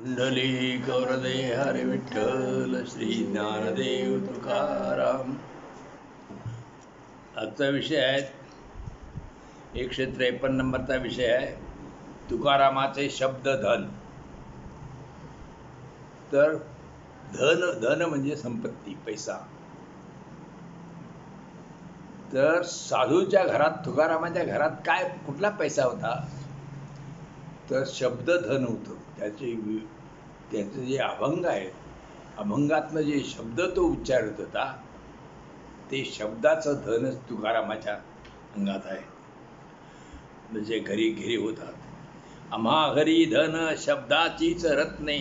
पुंडली गौरदे हरे विठ्ठल श्री ज्ञानदेव तुकाराम. आजचा विषय आहे 153 नंबरचा विषय आहे तुकारामाचे शब्द धन. तर धन म्हणजे संपत्ती, पैसा. तर साधूच्या घरात, तुकारामाच्या घरात काय कुठला पैसा होता? तर शब्द धन होतं. त्याचे जे अभंग आहे, अभंगातनं जे शब्द तो उच्चारत होता, ते शब्दाचं धनच तुकारामाच्या अंगात आहे. म्हणजे घरी घरी होतात. आम्हा घरी धन शब्दाचीच रत्ने,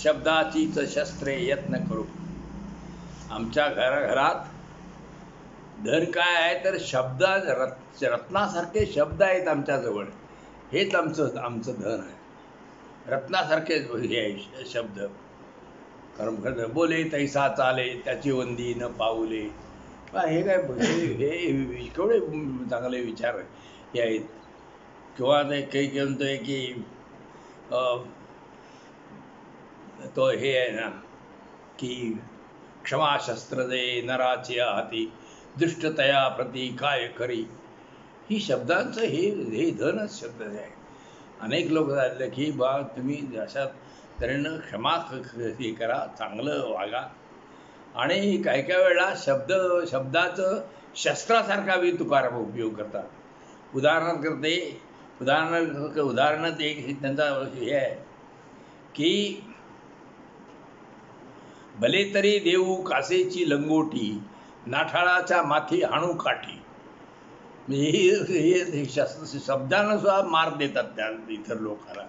शब्दाचीच शस्त्रे यत्न करू. आमच्या घरात धन काय आहे? तर रत्नासारखे शब्द आहेत आमच्याजवळ. हेच आमचं धन आहे. रत्नासारखे हे आहे शब्द. कारण बोले तैसा चाले, त्याची वंदी न पाऊले. हे काय हे केवढे चांगले विचार हे आहेत. किंवा ते काही म्हणतोय की तो हे आहे ना की क्षमा शस्त्र दे नराची हाती, दृष्टतया प्रती काय करी. ही शब्दांचं हे धनच शब्द आहे. अनेक लोक झाले की बा तुम्ही अशा तऱ्हेनं क्षमा हे करा, चांगलं वागा. आणि काही काही वेळेला शब्दाचं शस्त्रासारखा बी तुकाराम उपयोग करतात. उदाहरणार्थ एक त्यांचा हे आहे की भले तरी देऊ कासेची लंगोटी, नाठाळाच्या माथी हाणू काठी. हे शब्दानं सुद्धा मार देतात त्या इतर लोकांना.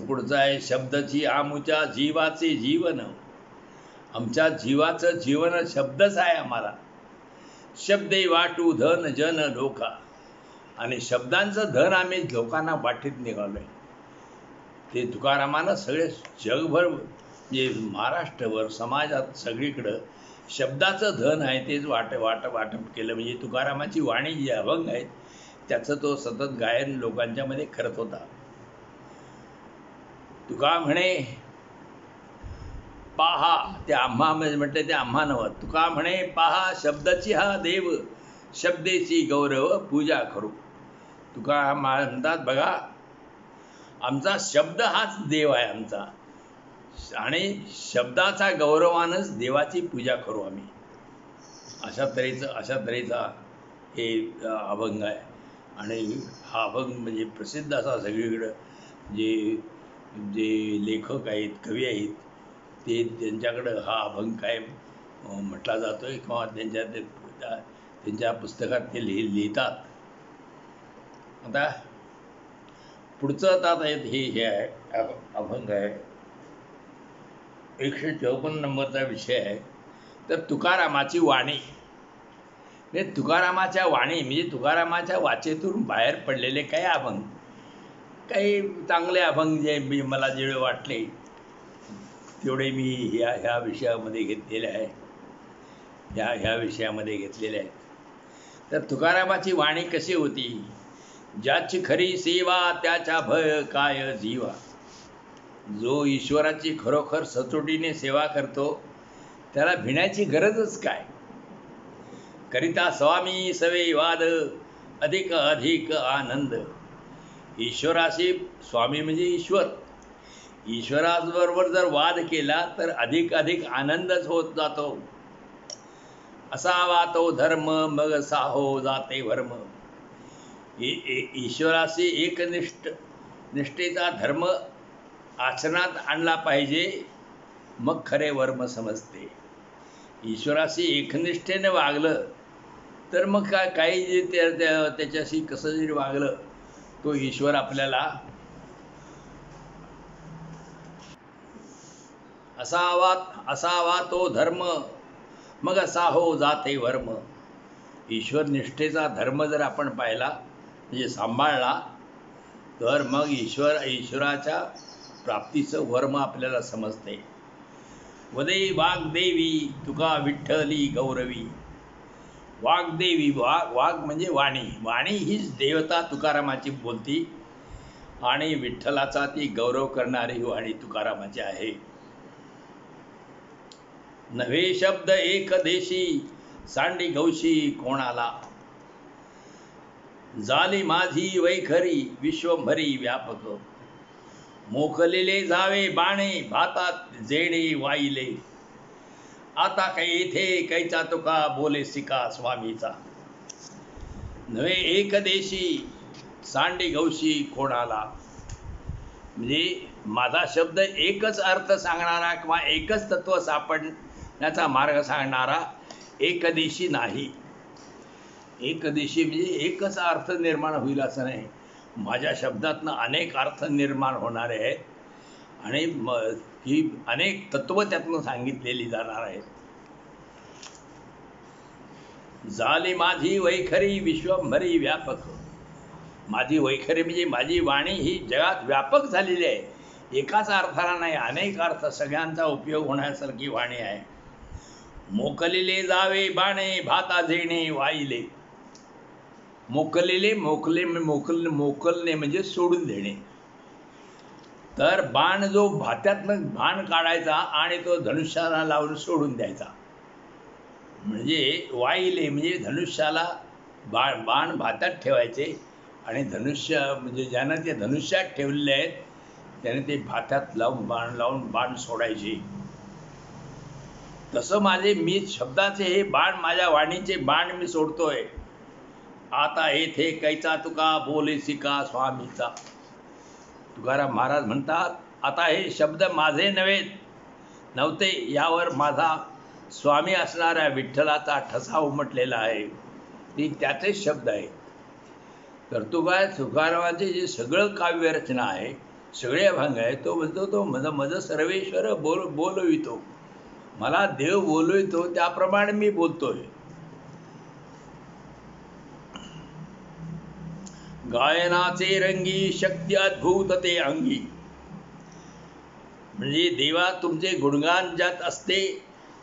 पुढचं आहे शब्दाची आमुच्या जीवाचे जीवन. आमच्या जीवाचं जीवन शब्दच आहे आम्हाला. शब्दे वाटू धन जन लोका. आणि शब्दांचं धन आम्ही लोकांना वाटीत निघालोय. ते तुकारामानं सगळे जगभर म्हणजे महाराष्ट्रभर समाजात सगळीकडं शब्दाचं धन आहे तेच वाटप केलं. म्हणजे तुकारामाची वाणी जी अभंग आहेत त्याचं तो सतत गायन लोकांच्यामध्ये करत होता. तुका म्हणे पाहा, ते आम्हा म्हटले ते आम्हा नव्हत. तुका म्हणे पाहा शब्दाची हा देव, शब्देची गौरव पूजा करू. तुका म्हणतात बघा, आमचा शब्द हाच देव आहे आमचा, आणि शब्दाचा गौरवानंच देवाची पूजा करू आम्ही. अशा तऱ्हेचा हे अभंग आहे. आणि हा अभंग म्हणजे प्रसिद्ध असा सगळीकडं. जे लेखक आहेत, कवी आहेत, ते त्यांच्याकडं हा अभंग काय म्हटला जातोय किंवा त्यांच्या पुस्तकात ते लिहितात. आता पुढचं आता हे आहे अभंग आहे 154 नंबरचा विषय आहे. तर तुकारामाची वाणी. तुकारामाच्या वाणी म्हणजे तुकारामाच्या वाचेतून बाहेर पडलेले काही अभंग, काही चांगले अभंग जे मला जेवढे वाटले तेवढे मी ह्या विषयामध्ये घेतलेले आहे. ह्या विषयामध्ये घेतलेले आहेत. तर तुकारामाची वाणी कशी होती? ज्याची खरी सेवा त्याच्या भय काय जीवा. जो ईश्वराची खरोखर सचोटीने सेवा करतो त्याला भिण्याची गरजच काय. करिता स्वामी सवे वाद, अधिक अधिक आनंद. ईश्वराशी, स्वामी म्हणजे ईश्वर, ईश्वराबरोबर जर वाद केला तर अधिक अधिक आनंदच होत जातो. असावा तो धर्म मग साहो जाते वर्म. ईश्वराशी निष्ठेचा धर्म आचरणात आणला पाहिजे, मग खरे वर्म समजते. ईश्वराशी एकनिष्ठेने वागलं तर मग काही जे त्याच्याशी कसं जरी वागलं तो ईश्वर आपल्याला असावा तो धर्म मग साहो जाते वर्म. ईश्वर निष्ठेचा धर्म जर आपण पाहिला म्हणजे सांभाळला तर मग ईश्वराच्या प्राप्तीचं वर्म आपल्याला समजते. वदे वाग्देवी तुका विठ्ठली गौरवी. वाग्देवी, वाग म्हणजे वाणी. वाणी हीच देवता तुकारामाची बोलती. आणि विठ्ठलाचा ती गौरव करणारी वाणी तुकारामाची आहे. नव्हे शब्द एक देशी सांडी गौशी कोणाला, झाली माझी वैखरी विश्वभरी व्यापक, मोकलेले जावे बाणे भातात जेणे वाईले, आता काही येथे कैचा तुका बोले सिका स्वामीचा, नव्हे एक देशी सांडी गौशी कोणाला. म्हणजे माझा शब्द एकच अर्थ सांगणारा किंवा एकच तत्व सापडण्याचा मार्ग सांगणारा एकदेशी नाही. एकदेशी म्हणजे एकच अर्थ निर्माण होईल असं नाही. माझ्या शब्दातनं अनेक अर्थ निर्माण होणारे आहेत आणि ही अनेक तत्व त्यातनं सांगितलेली जाणार आहेत. झाली माझी वैखरी विश्वभरी व्यापक, माझी वैखरी म्हणजे माझी वाणी ही जगात व्यापक झालेली आहे. एकाच अर्थाला नाही, अनेक अर्थ सगळ्यांचा उपयोग होण्यासारखी वाणी आहे. मोकलेले जावे बाणे भाता जेणे वाईले, मोकलेले मोकलणे म्हणजे सोडून देणे. तर बाण जो भात्यातनं बाण काढायचा आणि तो धनुष्याला लावून सोडून द्यायचा, म्हणजे वाईले म्हणजे धनुष्याला बाण भात्यात ठेवायचे आणि धनुष्य म्हणजे ज्यानं ते धनुष्यात ठेवलेले आहेत त्याने ते भात्यात लावून बाण सोडायचे. तसं मी शब्दाचे हे बाण, माझ्या वाणीचे बाण मी सोडतोय. आता येथे कैचा तुका बोले सिका स्वामीचा. तुकाराम महाराज म्हणतात, आता हे शब्द माझे नव्हते, यावर माझा स्वामी असणाऱ्या विठ्ठलाचा ठसा उमटलेला आहे. ती त्याचेच शब्द आहेत. तर तुकारामाचे जे सगळं काव्यरचना आहे, सगळे अभंग आहे, तो म्हणतो तो मज सर्वेश्वर बोलवितो, मला देव बोलवितो त्याप्रमाणे मी बोलतोय. गायनाचे रंगी शक्ती अद्भुत ते अंगी, म्हणजे देवा तुमचे गुणगान ज्यात असते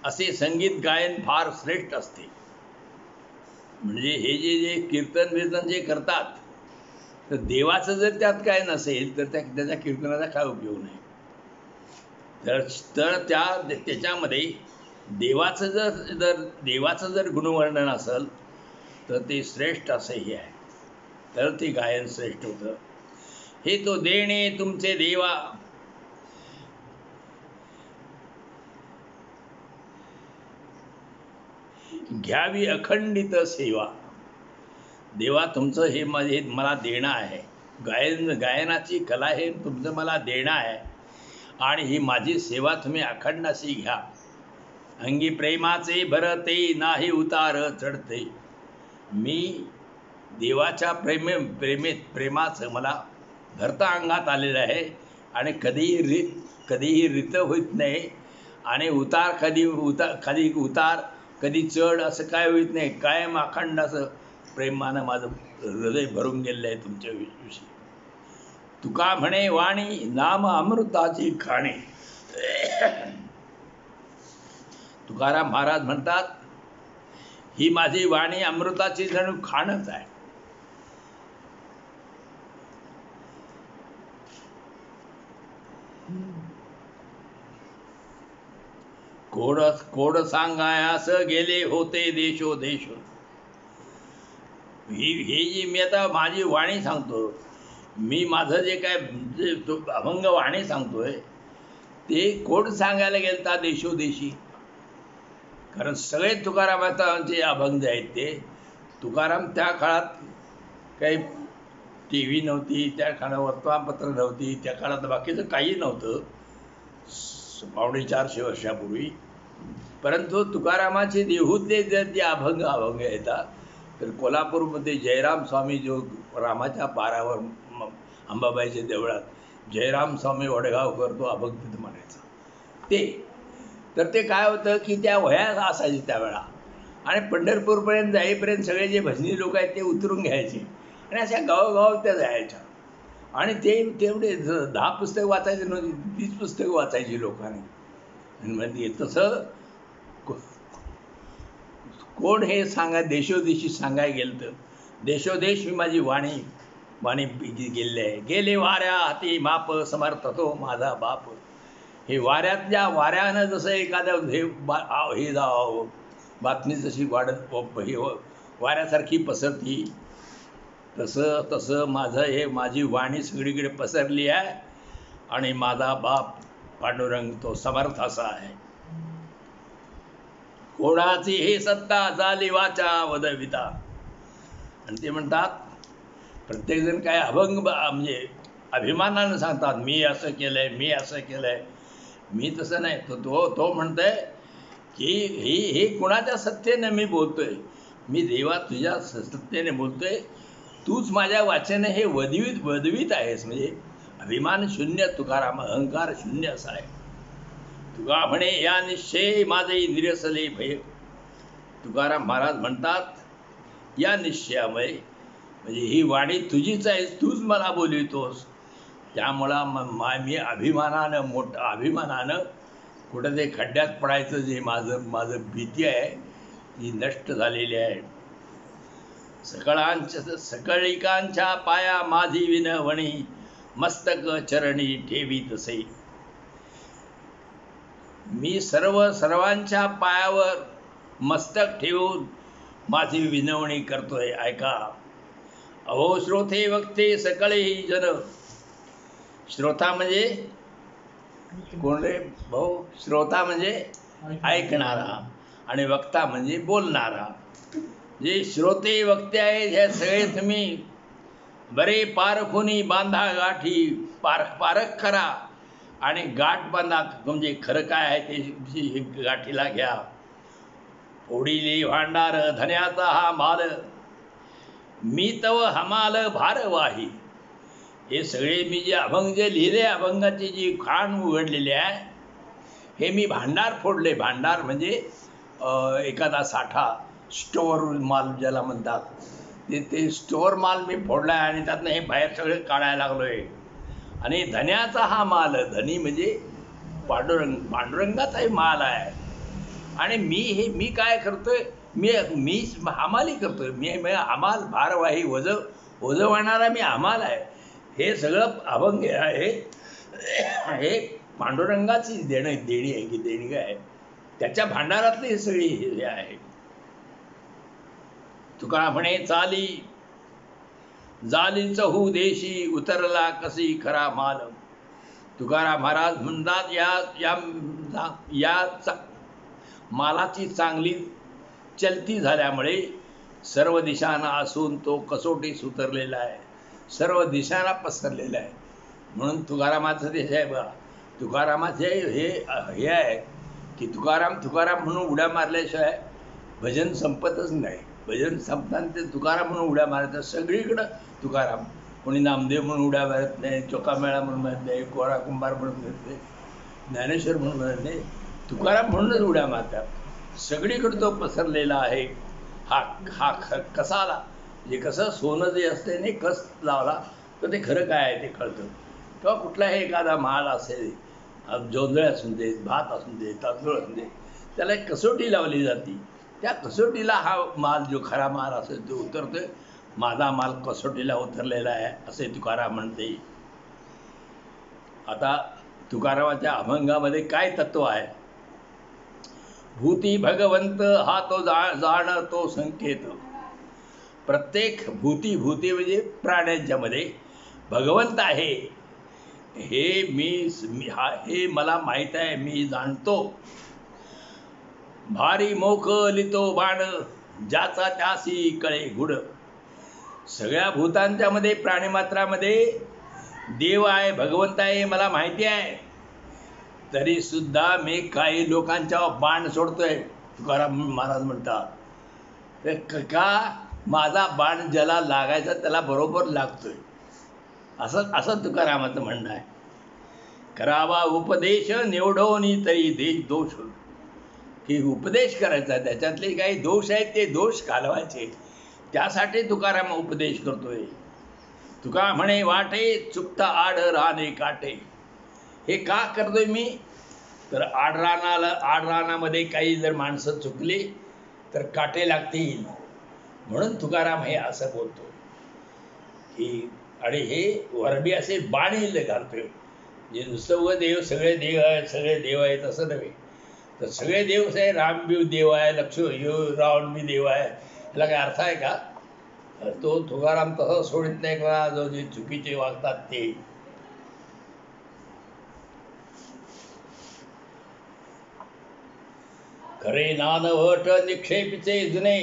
असे संगीत गायन फार श्रेष्ठ असते. म्हणजे हे जे कीर्तन जे करतात, तर देवाचं जर त्यात काय नसेल तर त्याच्या कीर्तनाचा काय उपयोग नाही. तर त्याच्यामध्ये देवाचं जर गुणवर्णन असेल तर ते श्रेष्ठ असंही आहे, तर ते गायन श्रेष्ठ होतं. हे तो देणे तुमचे देवा, घ्यावी अखंडित सेवा. देवा तुमचं हे मला देणं आहे, गायनाची कला हे तुमचं मला देणं आहे आणि ही माझी सेवा तुम्ही अखंड अशी घ्या. अंगी प्रेमाचे भरते नाही उतार चढते, मी देवाच्या प्रेमाचं मला भरता अंगात आलेलं आहे आणि कधीही रित होत नाही आणि कधी चढ असं काय होत नाही. कायम अखंड असं प्रेमानं माझं हृदय भरून गेलेलं आहे तुमच्या विषयी. तुका म्हणे वाणी नाम अमृताची खाणे. तुकाराम महाराज म्हणतात, ही माझी वाणी अमृताची जणू खाणच आहे. कोड सांगायास गेले होते देशो देश. हे जी मी आता माझी वाणी सांगतो, मी माझं जे काय अभंग वाणी सांगतोय ते कोड सांगायला गेलता देशोदेशी. कारण सगळे तुकारामाचा जे अभंग आहेत ते तुकाराम त्या काळात काही टी व्ही नव्हती, त्या काळात वर्तमानपत्र नव्हती, त्या काळात बाकीचं काही नव्हतं 450 वर्षापूर्वी. परंतु तुकारामाचे देहूतले जर ते अभंग येतात तर कोल्हापूरमध्ये जयराम स्वामी जो रामाच्या पारावर अंबाबाईच्या देवळात जयराम स्वामी वडगावकर तो अभंग तिथं म्हणायचा. तर ते काय होतं की त्या वह्या असायची त्यावेळा आणि पंढरपूरपर्यंत जाईपर्यंत सगळे जे भजनी लोक आहेत ते उतरून घ्यायचे आणि अशा गावोगाव त्या जायच्या आणि ते तेवढे 10 पुस्तकं वाचायचे नव्हती, 30 पुस्तकं वाचायची लोकांनी. म्हणजे तसं कोण हे देशोदेशी सांगायला गेलं तर देशोदेश मी माझी वाणी वाणी गेले आहे. गेले वाऱ्या हाती माप समर्थ तो माझा बाप. हे वाऱ्यातल्या वाऱ्यानं जसं एखादं हे बातमी जशी वाढत हे वाऱ्यासारखी पसरती, तसं तसं माझं हे माझी वाणी सगळीकडे पसरली आहे. आणि माझा बाप पांडुरंग तो समर्थ असा आहे. कोणाची हे सत्ता झाली वाचा वदविता. आणि ते म्हणतात प्रत्येकजण काय अभंग म्हणजे अभिमानानं सांगतात, मी असं केलंय, मी असं केलंय. मी तसं नाही. तो म्हणतोय की हे कुणाच्या सत्तेने मी बोलतोय. मी देवा तुझ्या सत्तेने बोलतोय. तूच माझ्या वाचेने हे वदवीत आहेस. म्हणजे अभिमान शून्य तुकाराम, अहंकार शून्य असा आहे. तुका म्हणे या निश्चय माझे निरसले भय. तुकाराम महाराज म्हणतात या निश्चयामुळे, म्हणजे ही वाणी तुझीच आहे, तूच मला बोलवितोस. त्यामुळं मी अभिमानानं कुठं ते खड्ड्यात पडायचं जे माझं भीती आहे ती नष्ट झालेली आहे. सकळिकांच्या पाया माझी विनवणी, मस्तक चरणी ठेवी तसे. मी सर्वांच्या पायावर मस्तक ठेवून माझी विनवणी करतोय. ऐका. अहो श्रोते वक्ते सकळेही जन. श्रोता म्हणजे कोण रे भाऊ? श्रोता म्हणजे ऐकणारा आणि वक्ता म्हणजे बोलणारा. जे श्रोते वक्ते आहेत हे सगळे तुम्ही बरे पारखुनी बांधा गाठी. पारख करा आणि गाठ बांधा. म्हणजे खरं काय आहे ते गाठीला घ्या. ओढिले भांडार धन्याचा हा माल, मी तव हमाल भारवाही. हे सगळे मी जे अभंग जे लिहिले, अभंगाची जी खाण उघडलेली आहे, हे मी भांडार फोडले. भांडार म्हणजे एखादा साठा, स्टोअर माल ज्याला म्हणतात, ते स्टोअर माल मी फोडला आहे आणि त्यातनं हे बाहेर सगळे काढायला लागलो आहे. आणि धन्याचा हा माल, धनी म्हणजे पांडुरंगाचाही माल आहे. आणि मी काय करतोय, मी हमाली करतोय. मी हमाल भारवाही, ओझवणारा मी हमाल आहे. हे सगळं अभंग आहे, हे पांडुरंगाची देणी आहे की देणगी आहे. त्याच्या भांडारातली ही सगळी हे आहे. तुका म्हणे चाली जाली चहू देशी, उतरला कशी खरा माल. तुकाराम महाराज म्हणतात या मालाची चांगली चलती झाल्यामुळे सर्व दिशांना असून तो कसोटीस उतरलेला आहे, सर्व दिशांना पसरलेला आहे. म्हणून तुकारामाचं देश आहे बघा. तुकारामाचे हे आहे की तुकाराम म्हणून उड्या मारल्याशिवाय भजन संपतच नाही. भजन संपताना ते तुकाराम म्हणून उड्या मारायचं. सगळीकडं तुकाराम. कोणी नामदेव म्हणून उड्या मारत नाही, चोकामेळा म्हणून मारत नाही, कोरा कुंभार म्हणून मारत नाही, ज्ञानेश्वर म्हणून मारत नाही, तुकाराम म्हणूनच उड्या मारतात. सगळीकडं तो पसरलेला आहे. हा कसाला जे कसं सोनं जे असते नाही, कस लावला तर ते खरं काय आहे ते कळतं. किंवा कुठलाही एखादा माल असेल, जोंधळे असून दे, भात असून दे, तांदूळ असून दे, त्याला एक कसोटी लावली जाते. त्या कसोटीला हा माल जो खरा माल असेल तो उतरतोय. माझा माल कसोटीला उतरलेला आहे असे तुकाराम म्हणते. आता तुकारामाच्या अभंगामध्ये काय तत्व आहे? भूती भगवंत हा तो जाण तो संकेत. प्रत्येक भूती म्हणजे प्राण्यांच्या मध्ये भगवंत आहे हे मला माहीत आहे, मी जाणतो. भारी मोख लितो बाण, ज्याचा त्यासी कळे गुड. सगळ्या भूतांच्या मध्ये, प्राणीमात्रामध्ये देव आहे, भगवंत आहे, मला माहिती आहे. तरी सुद्धा मी काही लोकांच्या बाण सोडतोय. तुकाराम महाराज म्हणतात का माझा बाण ज्याला लागायचा त्याला बरोबर लागतोय. असं तुकारामाचं म्हणणं आहे. करावा उपदेश निवडोनी तरी देश दोष. की उपदेश करायचा, त्याच्यातले काही दोष आहेत ते दोष घालवायचे, त्यासाठी तुकाराम उपदेश करतोय. तुका म्हणे वाटे चुकता आड राने काटे. हे का करतोय मी? तर आडरानामध्ये काही जर माणसं चुकली तर काटे लागतील. म्हणून तुकाराम हे असं बोलतो की आणि हे वरबी असे बाणीले घालतोय. जे नुसतं उगं देव सगळे देव आहेत सगळे देव आहेत असं नव्हे, तर सगळे देव आहे. रामबी देव आहे, रावण बी देव आहे, याला काय अर्थ आहे का? तो तुकाराम तसं सोडित नाही का, जो जे चुकीचे वागतात ते. खरे नानवट निक्षेपीचे जुने,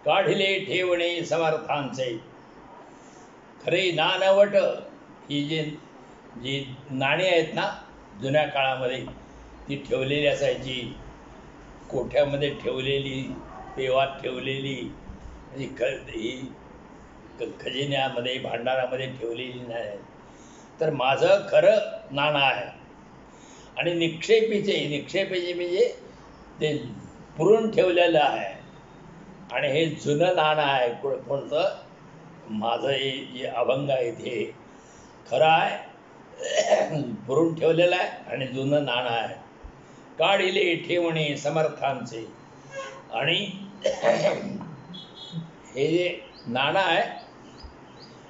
काढिले ठेवणे समर्थांचे. खरे नानवट ही जी नाणी आहेत ना जुन्या काळामध्ये, ती ठेवलेली असायची, कोठ्यामध्ये ठेवलेली, पेवात ठेवलेली, ही खजिन्यामध्ये भांडारामध्ये ठेवलेली नाही. तर माझं खरं नाणं आहे. आणि निक्षेपीचे म्हणजे ते पुरून ठेवलेलं आहे. आणि हे जुनं नाणं आहे. कोणतं? माझं हे जे अभंग आहे ते खरं आहे, पुरून ठेवलेलं आहे आणि जुनं नाणं आहे. काढिले ठेवणे समर्थांचे. आणि हे जे नाणं आहे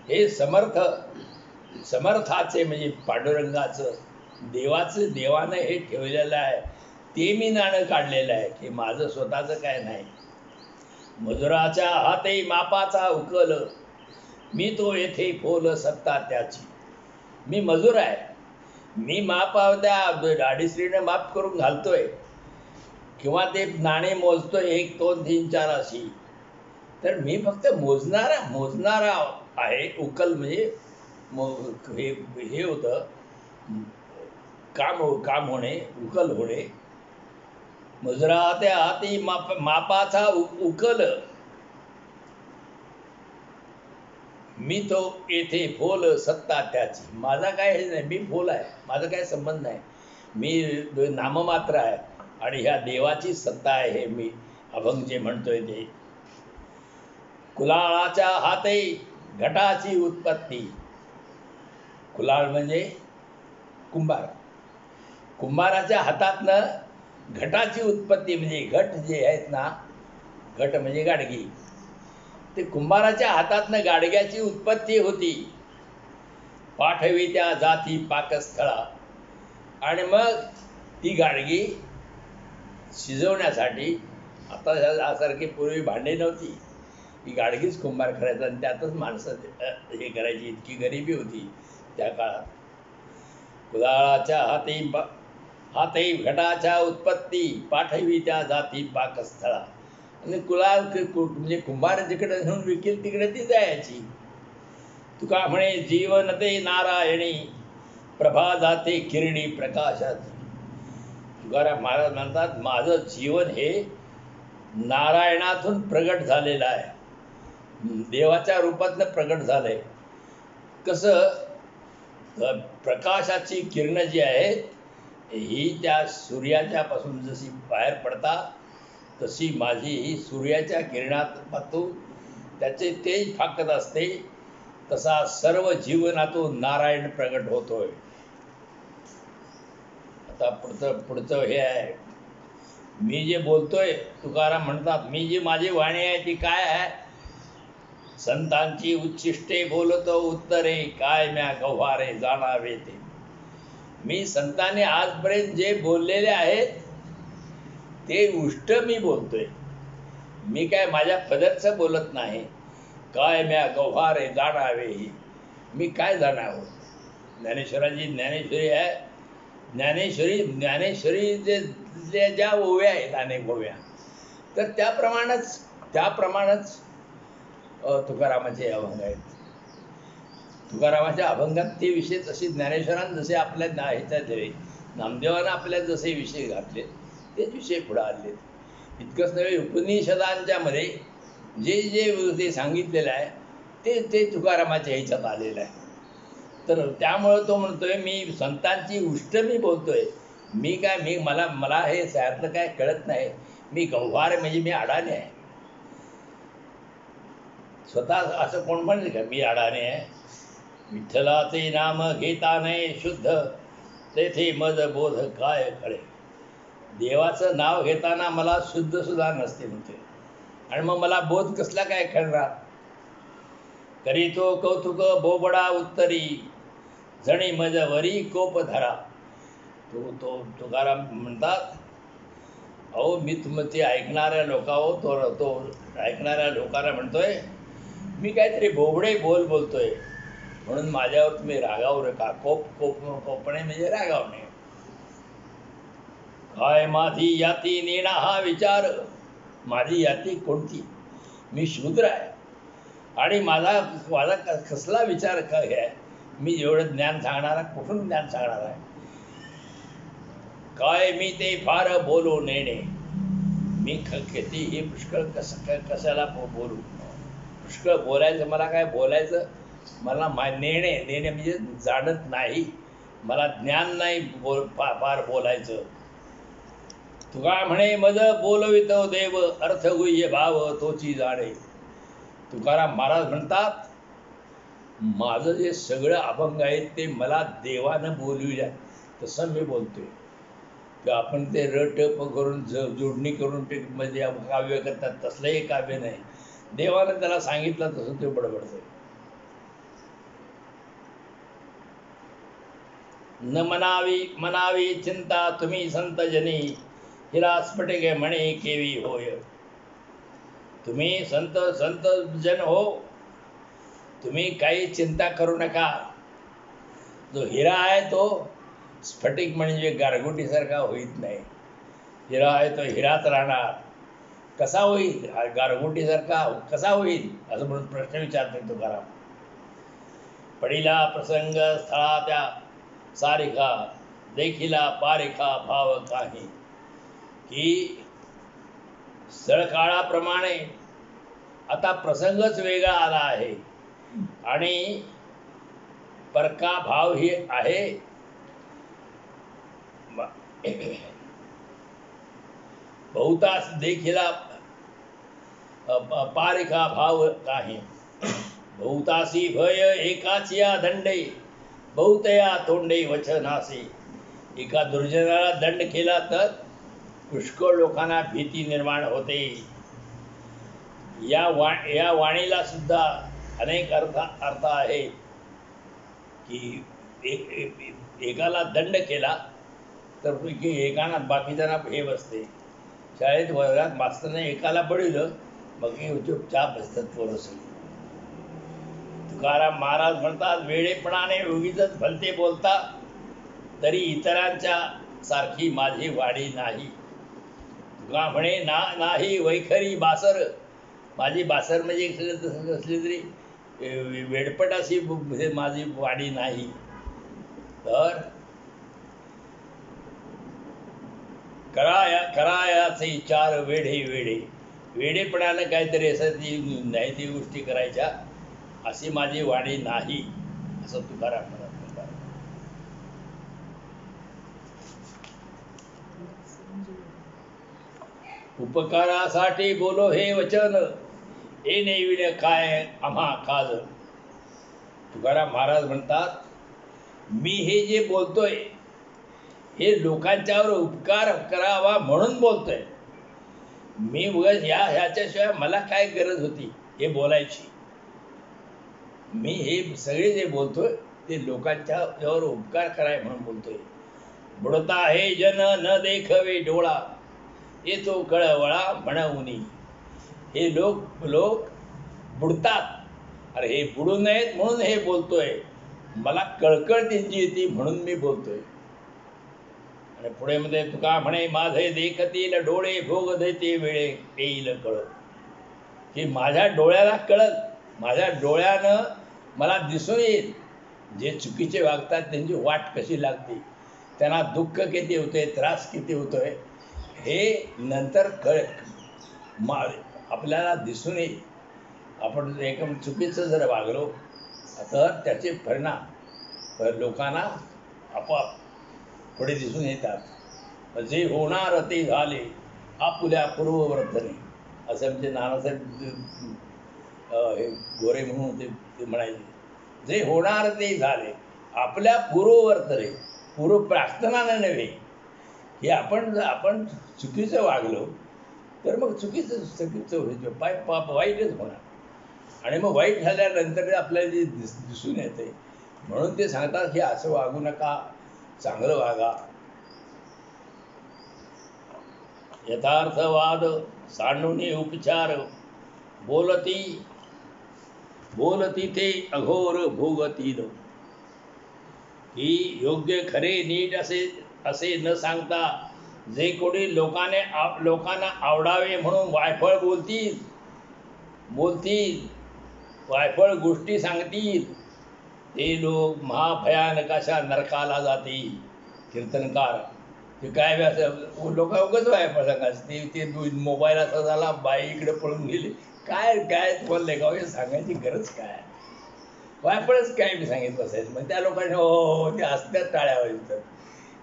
हे समर्थाचे म्हणजे पांडुरंगाचं, देवानं हे ठेवलेलं आहे. ते मी नाणं काढलेलं आहे, की माझं स्वतःचं काय नाही. मजुराच्या हाती मापाचा उकल, मी तो येथे फोल सत्ता त्याची. मी मजूर आहे, मी त्या अडीचरीने माप करून घालतोय, किंवा ते नाणे मोजतोय 1 2 3 4 अशी. तर मी फक्त मोजणारा आहे. उकल म्हणजे हे होतं काम होणे, उकल होणे. मजुरा त्या हाती मापाचा उकल, मी तो येथे फोल सत्ता त्याची. माझा काय हे नाही, मी फोल आहे, माझा काय संबंध नाही. मी नाममात्र आहे आणि ह्या देवाची सत्ता आहे. हे मी अभंग जे म्हणतोय ते. कुलाळाच्या हाती घटाची उत्पत्ती. कुलाळ म्हणजे कुंभार. कुंभाराच्या हातातनं घटाची उत्पत्ती म्हणजे घट जे आहेत ना, घट म्हणजे गाडगी, ते कुंभाराच्या हातातनं गाडग्याची उत्पत्ती होती. पाठवी त्या जाती पाकस्थळा. आणि मग ती गाडगी शिजवण्यासाठी, आता यासारखी पूर्वी भांडी नव्हती, ही गाडगीच कुंभार करायचा आणि त्यातच माणसं हे करायची. इतकी गरिबी होती त्या काळात. कुलाळाच्या हाती घटाच्या उत्पत्ती, पाठवी त्या जाती पाकस्थळा. आणि कुलाळ म्हणजे कुंभार जिकडे घेऊन विकेल तिकडे ती जायची. तुका म्हणे जीवन ते नारायणी, प्रभा जाते किरणी प्रकाशाची. तुकाराम महाराज म्हणतात, माझं जीवन हे नारायणातून प्रगट झालेलं आहे, देवाच्या रूपातनं प्रगट झालंय. कसं? प्रकाशाची किरणं जी आहेत ही त्या सूर्याच्या पासून जशी बाहेर पडतात, तशी माझी ही सूर्याच्या किरणापासून त्याचे तेज फाकत असते. तसा सर्व जीवनातून नारायण प्रगट होतोय. आता पुढचं हे आहे, मी जे बोलतोय, तुकाराम म्हणतात, मी जी माझी वाणी आहे ती काय आहे? संतांची उच्छिष्टे बोलतो उत्तरे, काय म्या गव्हारे जाणावे ते. मी संतांनी आजपर्यंत जे बोललेले आहेत ते उष्ट मी बोलतोय. मी काय माझ्या पदरचं बोलत नाही. काय म्या गव्हारे जाणावे ही, मी काय जाणावं? ज्ञानेश्वरांची ज्ञानेश्वरी आहे. ज्ञानेश्वरी जे ज्या ओव्या आहेत, अनेक ओव्या, तर त्याप्रमाणेच तुकारामाचे अभंग आहेत. तुकारामाच्या अभंगात ते विषय तसे ज्ञानेश्वरांना जसे आपल्या ह्याच्यात दिले, नामदेवानं आपल्यात जसे विषय घातले तेच विषय पुढे आणले. इतकंच नव्हे, उपनिषदांच्या मध्ये जे ते सांगितलेलं आहे ते तुकारामाच्या ह्याच्यात आलेलं आहे. तर त्यामुळं तो म्हणतोय, मी संतांची उष्ट मी बोलतोय. मी मला हे त्यातलं काय कळत नाही. मी गव्हार म्हणजे मी अडाणी आहे. स्वतः असं कोण म्हणले का मी अडाणी आहे? विठ्ठलाचे नाम घेताने शुद्ध, तेथे मज बोध काय कळे. देवाचं नाव घेताना मला शुद्ध सुद्धा नसते म्हणते, आणि मग मला बोध कसला काय कळणार? करीतो कौतुक बोबडा उत्तरी, जणी मज वरी कोप धरा. तुकाराम म्हणतात, अहो मी तुमचे ऐकणाऱ्या तो ऐकणाऱ्या लोकांना म्हणतोय, मी काहीतरी बोबडे बोलतोय म्हणून माझ्यावर तुम्ही रागावू नका. कोपणे म्हणजे रागावणे. काय माझी याती नेणा हा विचार, माझी याती कोणती? मी शूद्र आहे आणि माझा माझा कसला विचार काय? मी एवढं ज्ञान सांगणारा कुठून ज्ञान सांगणार आहे? काय मी ते फार बोलू नेणे, मी किती हे पुष्कळ कशाला बोलू? पुष्कळ बोलायचं, मला काय बोलायचं? मला नेणे म्हणजे जाणत नाही, मला ज्ञान नाही फार बोलायचं. तुका म्हणे मज बोलवितो देव, अर्थ गुह्य भाव तोची जाणे. तुकाराम महाराज म्हणतात, माझं जे सगळं अभंग आहे ते मला देवानं बोलविल्या, तसं मी बोलतोय. की आपण ते रटप करून जोडणी करून ते म्हणजे काव्य करतात, तसलंही काव्य नाही. देवानं त्याला सांगितलं तसं ते बडबडतंय. न मनावी चिंता तुम्ही संत जनी, हिला स्फटिके म्हणे केवी होय. तुम्ही संत जन हो, तुम्ही काही चिंता करू नका. जो हिरा आहे तो स्फटिक म्हणजे गारगोटीसारखा होईत नाही. हिरा आहे तो हिराच राहणार. कसा होईल? गारगोटीसारखा कसा होईल असं म्हणून प्रश्न विचारतोय तुकाराम. पडिला प्रसंग स्थळा त्या सारिखा, देखिला पारिखा भाव काही. की स्थळ काळाप्रमाणे आता प्रसंगच वेगळा आला आहे आणि परका भाव ही आहे. बहुतास देखिला पारिखा भाव काही. बहुतासी भय एकाचिया दंडे, बहुतया तोंडे वचनासी. एका दुर्जनाला दंड केला तर पुष्कळ लोकांना भीती निर्माण होते. या वाणीला सुद्धा अनेक अर्थ आहे. की एकाला दंड केला तर एकाना बाकीच्यांना हे बसते. शाळेत वर्गात मास्तरने एकाला बळिलं, मग चुपचाप बसतात पोरं सगळी. तुकाराम महाराज म्हणतात, वेळेपणाने उगीच भलते बोलता, तरी इतरांच्या सारखी माझी वाणी नाही. तुका म्हणे नाही वैखरी बासर, माझी बासर म्हणजे असली तरी वेडपट अशी माझी वाणी नाही. तर करायाचे चार वेढे, वेडेपणानं काहीतरी असं नाही ती गोष्टी करायच्या, अशी माझी वाणी नाही, असं तुकाराम म्हणतात. उपकारासाठी बोलो हे वचन, हे नेविल काय आम्हा काज. तुकाराम महाराज म्हणतात, मी हे जे बोलतोय हे लोकांच्यावर उपकार करावा म्हणून बोलतोय. मी उगाच ह्याच्याशिवाय मला काय गरज होती हे बोलायची. मी हे सगळे जे बोलतोय ते लोकांच्यावर उपकार कराय म्हणून बोलतोय. बुडता हे जन न देखवे डोळा, येतो कळवळा म्हणूनी. हे लोक बुडतात, अरे हे बुडू नयेत म्हणून हे बोलतोय. मला कळकळ त्यांची येते म्हणून मी बोलतोय. आणि पुढे मध्ये तुका म्हणे, माझे देखतील डोळे भोग देते वेळे येईल कळ. की माझ्या डोळ्याला कळत, माझ्या डोळ्यानं मला दिसून येईल जे चुकीचे वागतात त्यांची वाट कशी लागते, त्यांना दुःख किती होते, त्रास किती होतोय, हे नंतर आपल्याला दिसून येईल. आपण एकदम चुकीचं जर वागलो तर त्याचे परिणाम लोकांना आपोआप पुढे दिसून येतात. जे होणार ते झाले आपुल्या पूर्ववर्तने, असं म्हणजे नानासाहेब हे गोरे म्हणून ते म्हणायचे. जे होणार ते झाले आपल्या पूर्ववर्तने, पूर्व प्रार्थनाने नव्हे. की आपण चुकीचं वागलो तर मग चुकीचं होईल, वाईटच होणार. आणि मग वाईट झाल्यानंतर आपल्याला जे दिसून येते. म्हणून ते सांगतात की असं वागू नका, चांगलं वागा. यथार्थवाद सांडून उपचार, बोलती बोलती ते अघोर भोगतील. की योग्य खरे नीट असे असे न सांगता जे कोणी लोकांना आवडावे म्हणून वायफळ बोलतील, वायफळ गोष्टी सांगतील, ते लोक महाभयानकाशा नरकाला जातील. कीर्तनकार ते काय लोक उगच वायफळ सांगायचं. ते मोबाईल असा झाला, बाई इकडे पळून गेली, काय काय तुम्हाला लेखावं हे सांगायची गरज काय? वायफळच काय मी सांगितलं बसायचं. मग त्या लोकांनी हो ते असत्यात टाळ्या वाजवतात.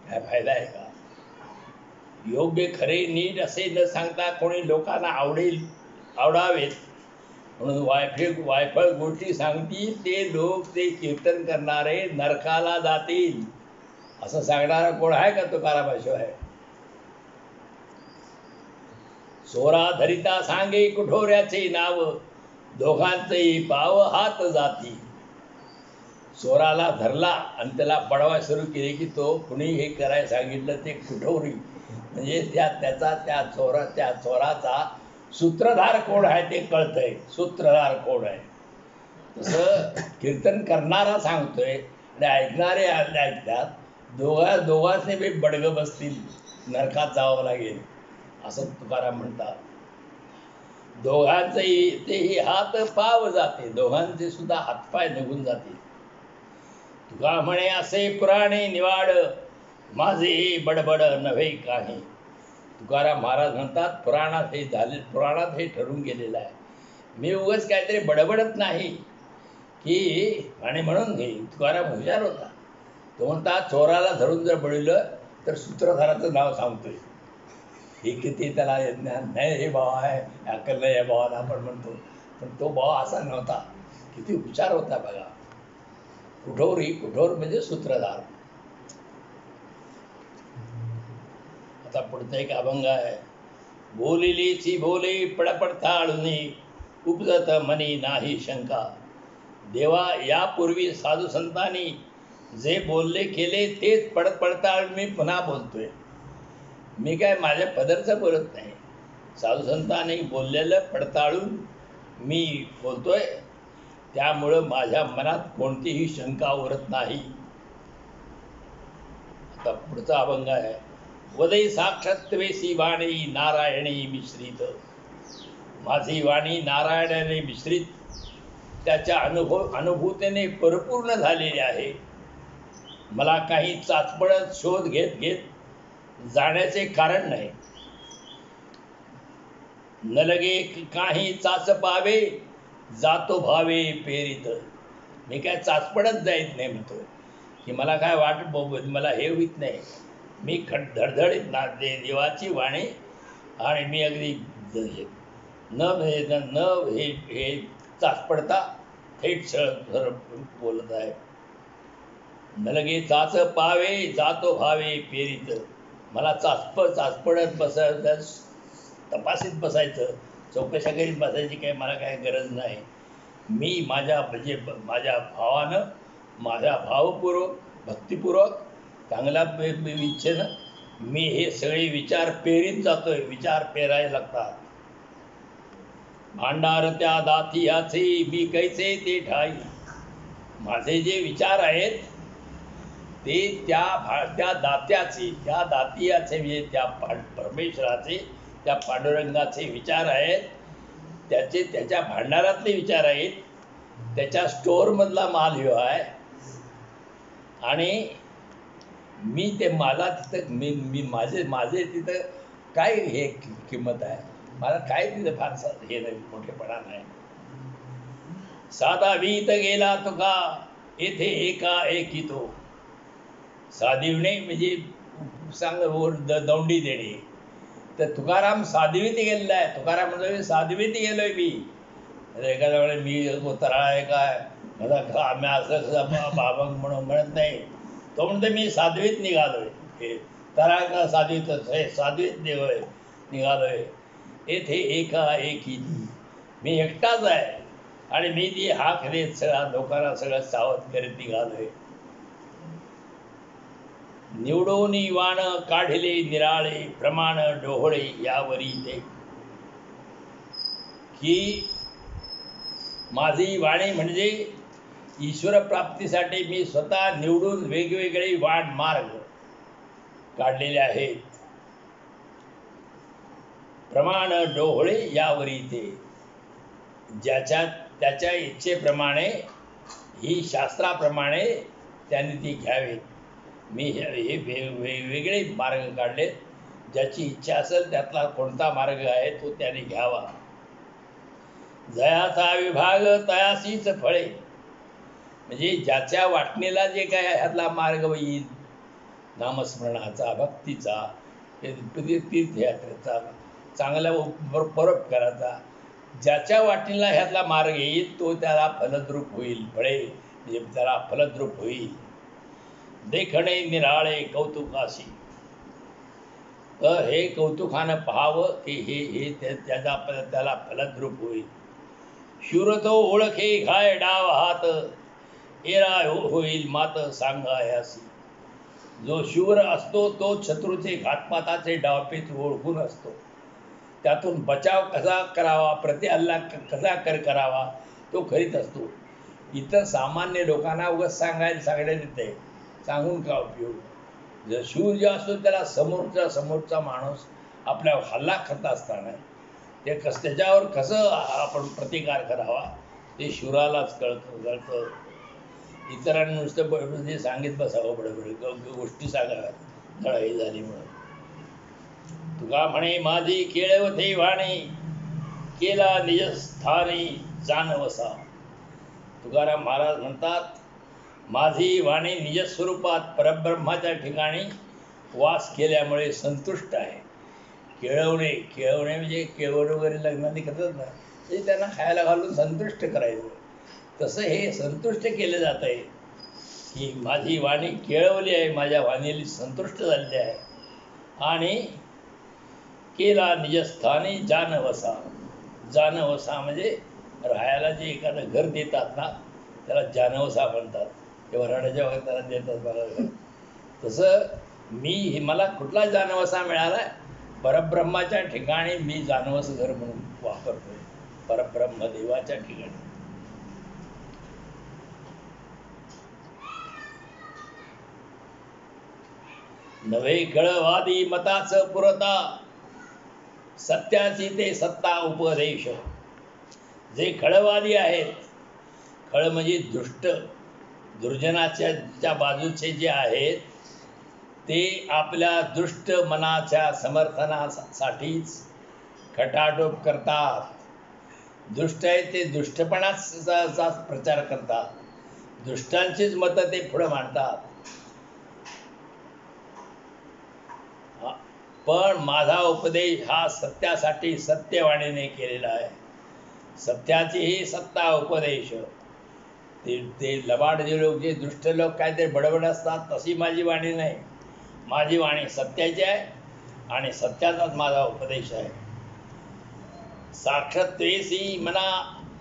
काय फायदा आहे का? योग्य खरे नीट असे न सांगता कोणी लोकांना आवडावेत म्हणून वायफळ गोष्टी सांगतील, ते लोक ते कीर्तन करणारे नरकाला जातील. असं सांगणारा कोण आहे का तुकारामाशिवाय? चोरा धरिता सांगे कुठोऱ्याचे नाव, दोघांचेही पाव हात जाती. चोराला धरला आणि त्याला पडवा सुरू केले की तो कुणी हे करायला सांगितलं ते कुठोरी, म्हणजे त्या चोराचा सूत्रधार कोण आहे ते कळतंय. सूत्रधार कोण आहे तसं कीर्तन करणारा सांगतोय आणि ऐकणारे ऐकतात. दोघांचे बी बडगं बसतील, नरकात जावं लागेल असं तुकाराम म्हणतात. दोघांचेही तेही हात पाव जाते, दोघांचे सुद्धा हातपाय निघून जातील. तुका म्हणे असे पुराणे निवाड, माझे बडबड नव्हे काही. तुकाराम महाराज म्हणतात पुराणात हे ठरून गेलेलं आहे. मी उगाच काहीतरी बडबडत नाही की. आणि म्हणून घे तुकाराम हुशार होता. तो म्हणता चोराला धरून जर बळिलं तर सूत्रधाराचं नाव सांगतोय. हे किती त्याला ज्ञान नाही, हे भाव आहे, अक्कल नाही या भावाला आपण म्हणतो. पण तो भाव असा नव्हता. किती हुशार होता बघा. कुठोर म्हणजे सूत्रधार. आता पुढचा एक अभंग आहे. बोलिलेची बोले पडताळुनी, उपजत मनी नाही शंका. देवा यापूर्वी साधू संतांनी जे बोलले केले तेच पडताळून मी पुन्हा बोलतोय. मी काय माझ्या पदरचं बोलत नाही. साधू संतांनी बोललेलं पडताळून मी बोलतोय. त्यामुळं माझ्या मनात कोणतीही शंका उरत नाही. आता पुढचा अभंग आहे. वदई साक्षात्वेसी वाणी नारायणी मिश्रित. माझी वाणी नारायणाने मिश्रित, त्याच्या अनुभूतीने परिपूर्ण झालेली आहे. मला काही चाचपडत शोध घेत जाण्याचे कारण नाही. न लगे काही चाच पावे, जातो भावे प्रेरित. मी काय चाचपडत जायत नाही म्हणतो की मला काय मला हे होत नाही. मी धडधडीत ना देवाची वाणी, आणि मी अगदी हे चाचपडता थेट सरळ बोलत आहे. न लगे चाच पावे, जातो भावे प्रेरित. मला चाचपडत बसायचं, तपासीत बसायचं, चौकशा करीत बसायची काही मला काय गरज नाही. मी माझ्या भावानं, माझ्या भावपूर्वक भक्तिपूर्वक चांगल्या इच्छेनं मी हे सगळे विचार पेरीत जातोय. विचार पेरायला लागतात. भांडार त्या दातियाचे मी कैसे ते ठाई. माझे जे विचार आहेत ते त्या दात्याचे, त्या दातियाचे, म्हणजे त्या परमेश्वराचे, त्या पांडुरंगाचे विचार आहेत. त्याच्या भांडारातले विचार आहेत. त्याच्या स्टोअरमधला माल ह्यो आहे. आणि मी ते मला तिथं मी माझे तिथं काय हे किंमत आहे. मला काय तिथं फारसा हे नाही, मोठेपणा नाही. साधा वीत गेला तुका येथे एका एकी तो. साधिवणे म्हणजे दौंडी देणे. तर तुकाराम साधवीत गेलेला आहे. तुकाराम म्हणजे साधवीत गेलोय मी. एखाद्या वेळेस मी तराळ आहे काय मला आम्ही असं बाबा म्हणून म्हणत नाही. तो म्हणतो मी साधवीत निघालोय. तराळ का साधवीतच आहे, साधवीत निघालोय. येथे एका एकी मी एकटाच आहे. आणि मी ती हाक देत सगळ्या लोकांना सगळं सावध करीत निघालोय. निवडून वाण काढले निराळे प्रमाण डोहळे यावरी ते, की माझी वाणी म्हणजे ईश्वर प्राप्तीसाठी मी स्वतः निवडून वेगवेगळे वाण मार्ग काढलेले आहेत. प्रमाण डोहळे यावरी ते, ज्याच्या त्याच्या इच्छेप्रमाणे ही शास्त्राप्रमाणे त्यांनी ती घ्यावी. मी हे वेगवेगळे मार्ग काढलेत. ज्याची इच्छा असेल त्यातला कोणता मार्ग आहे तो त्याने घ्यावा. जयाचा विभाग तयासीच फळे, म्हणजे ज्याच्या वाटणीला जे काय ह्यातला मार्ग येईल, नामस्मरणाचा, भक्तीचा, तीर्थयात्रेचा, चांगल्या परोपकाराचा, ज्याच्या वाटणीला ह्यातला मार्ग येईल तो त्याला फलद्रूप होईल. फळे म्हणजे त्याला फलद्रूप होईल. देखणे निराळे कौतुकाशी, तर हे कौतुकानं पाहावं की हे त्याला फलद्रूप होईल. शूर तो ओळखे घाय डाव हात, एरा होईल मात सांगायासी. जो शूर असतो तो शत्रूचे घातपाताचे डावपेच ओळखून असतो. त्यातून बचाव कसा करावा, प्रतिहल्ला कसा करावा तो करीत असतो. इतर सामान्य लोकांना उगाच सांगण्यात येते, सांगून का उपयोग. जर शूर जे असतो त्याला समोरचा माणूस आपल्या हल्ला करत असताना त्याच्यावर कसं आपण प्रतिकार करावा ते शूरालाच कळतं. इतरांनी नुसतं सांगित बसावं, बडबड गोष्टी सांगाव्या लढाई झाली म्हणून. तुका म्हणे माझी केळवते वाणी, केला निजस्थानी जानवसा. तुकाराम महाराज म्हणतात, माझी वाणी निजस्वरूपात परब्रह्माच्या ठिकाणी वास केल्यामुळे संतुष्ट आहे. केळवणे म्हणजे केळवण वगैरे लग्नाने करतात ना, ते त्यांना खायला घालून संतुष्ट करायचं. तसं हे संतुष्ट केलं जात आहे की माझी वाणी केळवली आहे, माझ्या वाणीला संतुष्ट झालेली आहे. आणि केला निजस्थानी जानवसा. जानवसा म्हणजे राहायला जे एखादं घर देतात ना त्याला जानवसा म्हणतात. ते वराडाच्या वगैरे त्याला देतात बघा. तसं मला कुठला जानवसा मिळाला आहे, परब्रह्माच्या ठिकाणी मी जानवस घर म्हणून वापरतोय. परब्रह्म देवाच्या ठिकाणी. नवे कळवादी मताचं पुरता, सत्याची ते सत्ता उपदेश. जे खळवादी आहेत, खळ म्हणजे दुष्ट, दुर्जनाच्या बाजूचे जे आहेत ते आपल्या दुष्ट मनाच्या समर्थनासाठीच खटाटोप करतात. दुष्ट आहे ते दुष्टपणाचा प्रचार करतात. दुष्टांचीच मतं ते पुढे मांडतात. पण माझा उपदेश हा सत्यासाठी सत्यवाणीने केलेला आहे. सत्याची ही सत्ता उपदेश. ते लबाड जे लोक, जे दुष्ट लोक काहीतरी बडबड असतात, तशी माझी वाणी नाही. माझी वाणी सत्याची आहे आणि सत्याचाच माझा उपदेश आहे. साक्षत्वेसी मना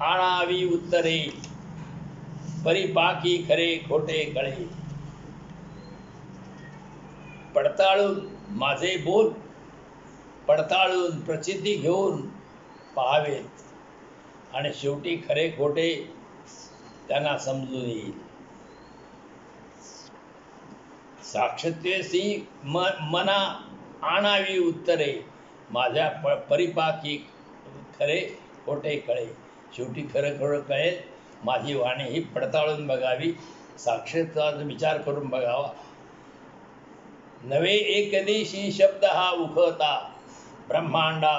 आणावी उत्तरे, परिपाकी खरे खोटे कळे. पडताळून माझे बोल पडताळून प्रचिती घेऊन पाहावेत आणि शेवटी खरे खोटे त्यांना समजून येईल. साक्षत्वेसी मना आणावी उत्तरे, माझ्या परिपाकी खरे खोटे कळे. शेवटी खरं खरं कळेल. माझी वाणी ही पडताळून बघावी, साक्षाचा विचार करून बघावा. नवे एकदेशी शब्द हा उखता, ब्रह्मांडा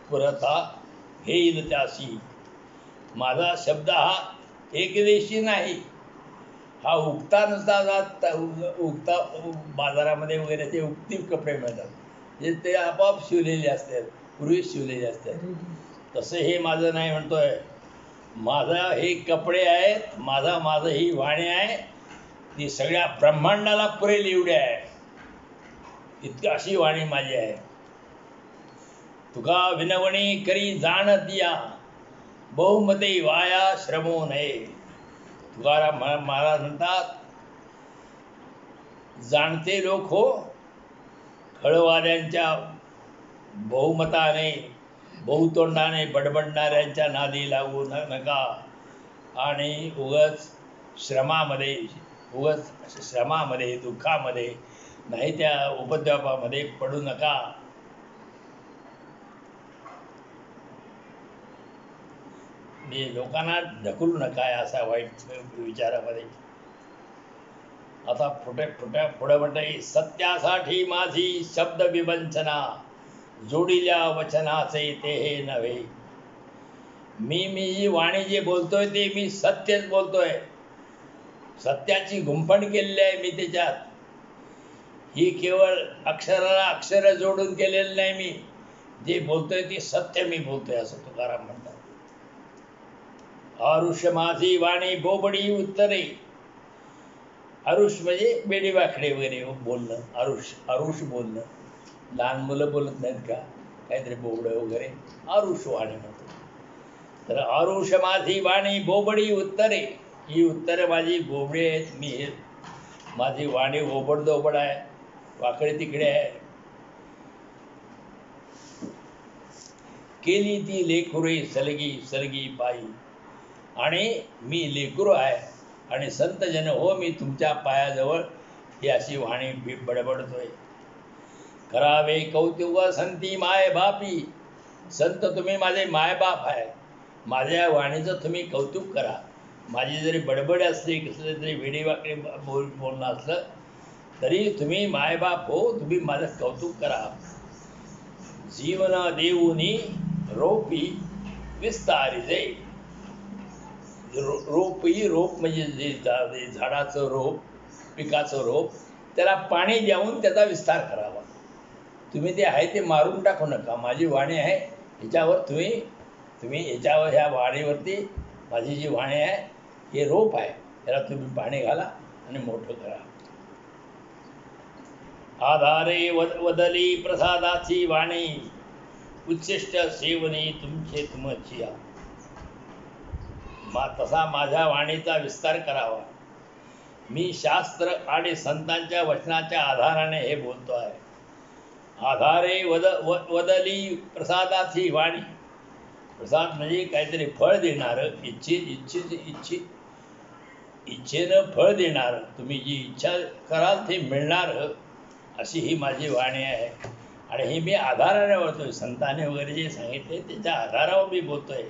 पुरता घेईल त्याशी. माझा शब्द हा एकदेशी नाही, हा उगता नसता. उगता बाजारामध्ये वगैरे ते उगती कपडे मिळतात, जे ते आपोआप शिवलेले असतात, पूर्वीच शिवलेले असतात. तसं हे माझं नाही म्हणतोय. माझा हे कपडे आहेत, माझं ही वाणी आहे, ती सगळ्या ब्रह्मांडाला पुरेल एवढी आहे. इतकी अशी वाणी माझी आहे. तुका विनवणी करी जाण दिया, बहुमते वाया श्रमो नये. तुकाराम महाराज म्हणतात, जाणते लोक हो खळवाऱ्यांच्या बहुमताने बहुतोंडाने बडबडणाऱ्यांच्या नादी लागू नका आणि श्रमामध्ये दुःखामध्ये नाही त्या उपद्व्यापामध्ये पडू नका. लोकांना ढकलू नका असा वाईट विचारामध्ये. आता पुढे म्हणते, सत्यासाठी माझी शब्द विवंचना जोडिल्या वचनाचे ते हे नव्हे. मी जी वाणी जे बोलतोय ते मी सत्यच बोलतोय. सत्याची गुंफण केलेली आहे मी त्याच्यात. ही केवळ अक्षराला अक्षर जोडून केलेलं नाही. मी जे बोलतोय ते सत्य मी बोलतोय असं तुकाराम म्हणतात. आरुष माझी वाणी बोबडी उत्तरे. आरुष म्हणजे बेडीवाकडे वगैरे बोलणं. आरुष बोलणं. लहान मुलं बोलत नाहीत का काहीतरी बोबडं वगैरे, आरुष वाणी म्हणतो. तर आरुष माझी वाणी बोबडी उत्तरे. ही उत्तरे माझी बोबडी आहेत. मी माझी वाणी ओबड आहे, वाकडे तिकडे आहे. केली ती लेकुरे सलगी पायी. आणि मी लेकरू आहे आणि संत जन हो मी तुमच्या पायाजवळ ही अशी वाणी बडबडतोय. करावे कौतुक संती माय बापी. संत तुम्ही माझे मायबाप आहे. माझ्या वाणीचं तुम्ही कौतुक करा. माझी जरी बडबड असली कसलं तरी वेडीवाकडे बोलणं असलं तरी तुम्ही मायबाप हो, तुम्ही माझं कौतुक करा. जीवन देऊनी रोपी विस्तारिते. रोप म्हणजे जे झाडाचं रोप, पिकाचं रोप, त्याला पाणी देऊन त्याचा विस्तार करावा. तुम्ही ते आहे ते मारून टाकू नका. माझी वाणी आहे ह्याच्यावर तुम्ही ह्याच्यावर ह्या वाणीवरती माझी जी वाणी आहे हे रोप आहे, त्याला तुम्ही पाणी घाला आणि मोठं करा. आधारे वदली प्रसादाची वाणी उच्चिष्ट सेवनी तुमचे तुमची. तसा माझ्या वाणीचा विस्तार करावा. मी शास्त्र आणि संतांच्या वचनाच्या आधाराने हे बोलतो आहे. आधारे वदली प्रसादाची वाणी. प्रसाद म्हणजे काहीतरी फळ देणारं, इच्छेनं फळ देणारं, तुम्ही जी इच्छा कराल ते मिळणारं, अशी ही माझी वाणी आहे. आणि ही मी आधाराने बोलतोय. संतांनी वगैरे जे सांगितले त्याच्या आधारावर मी बोलतोय.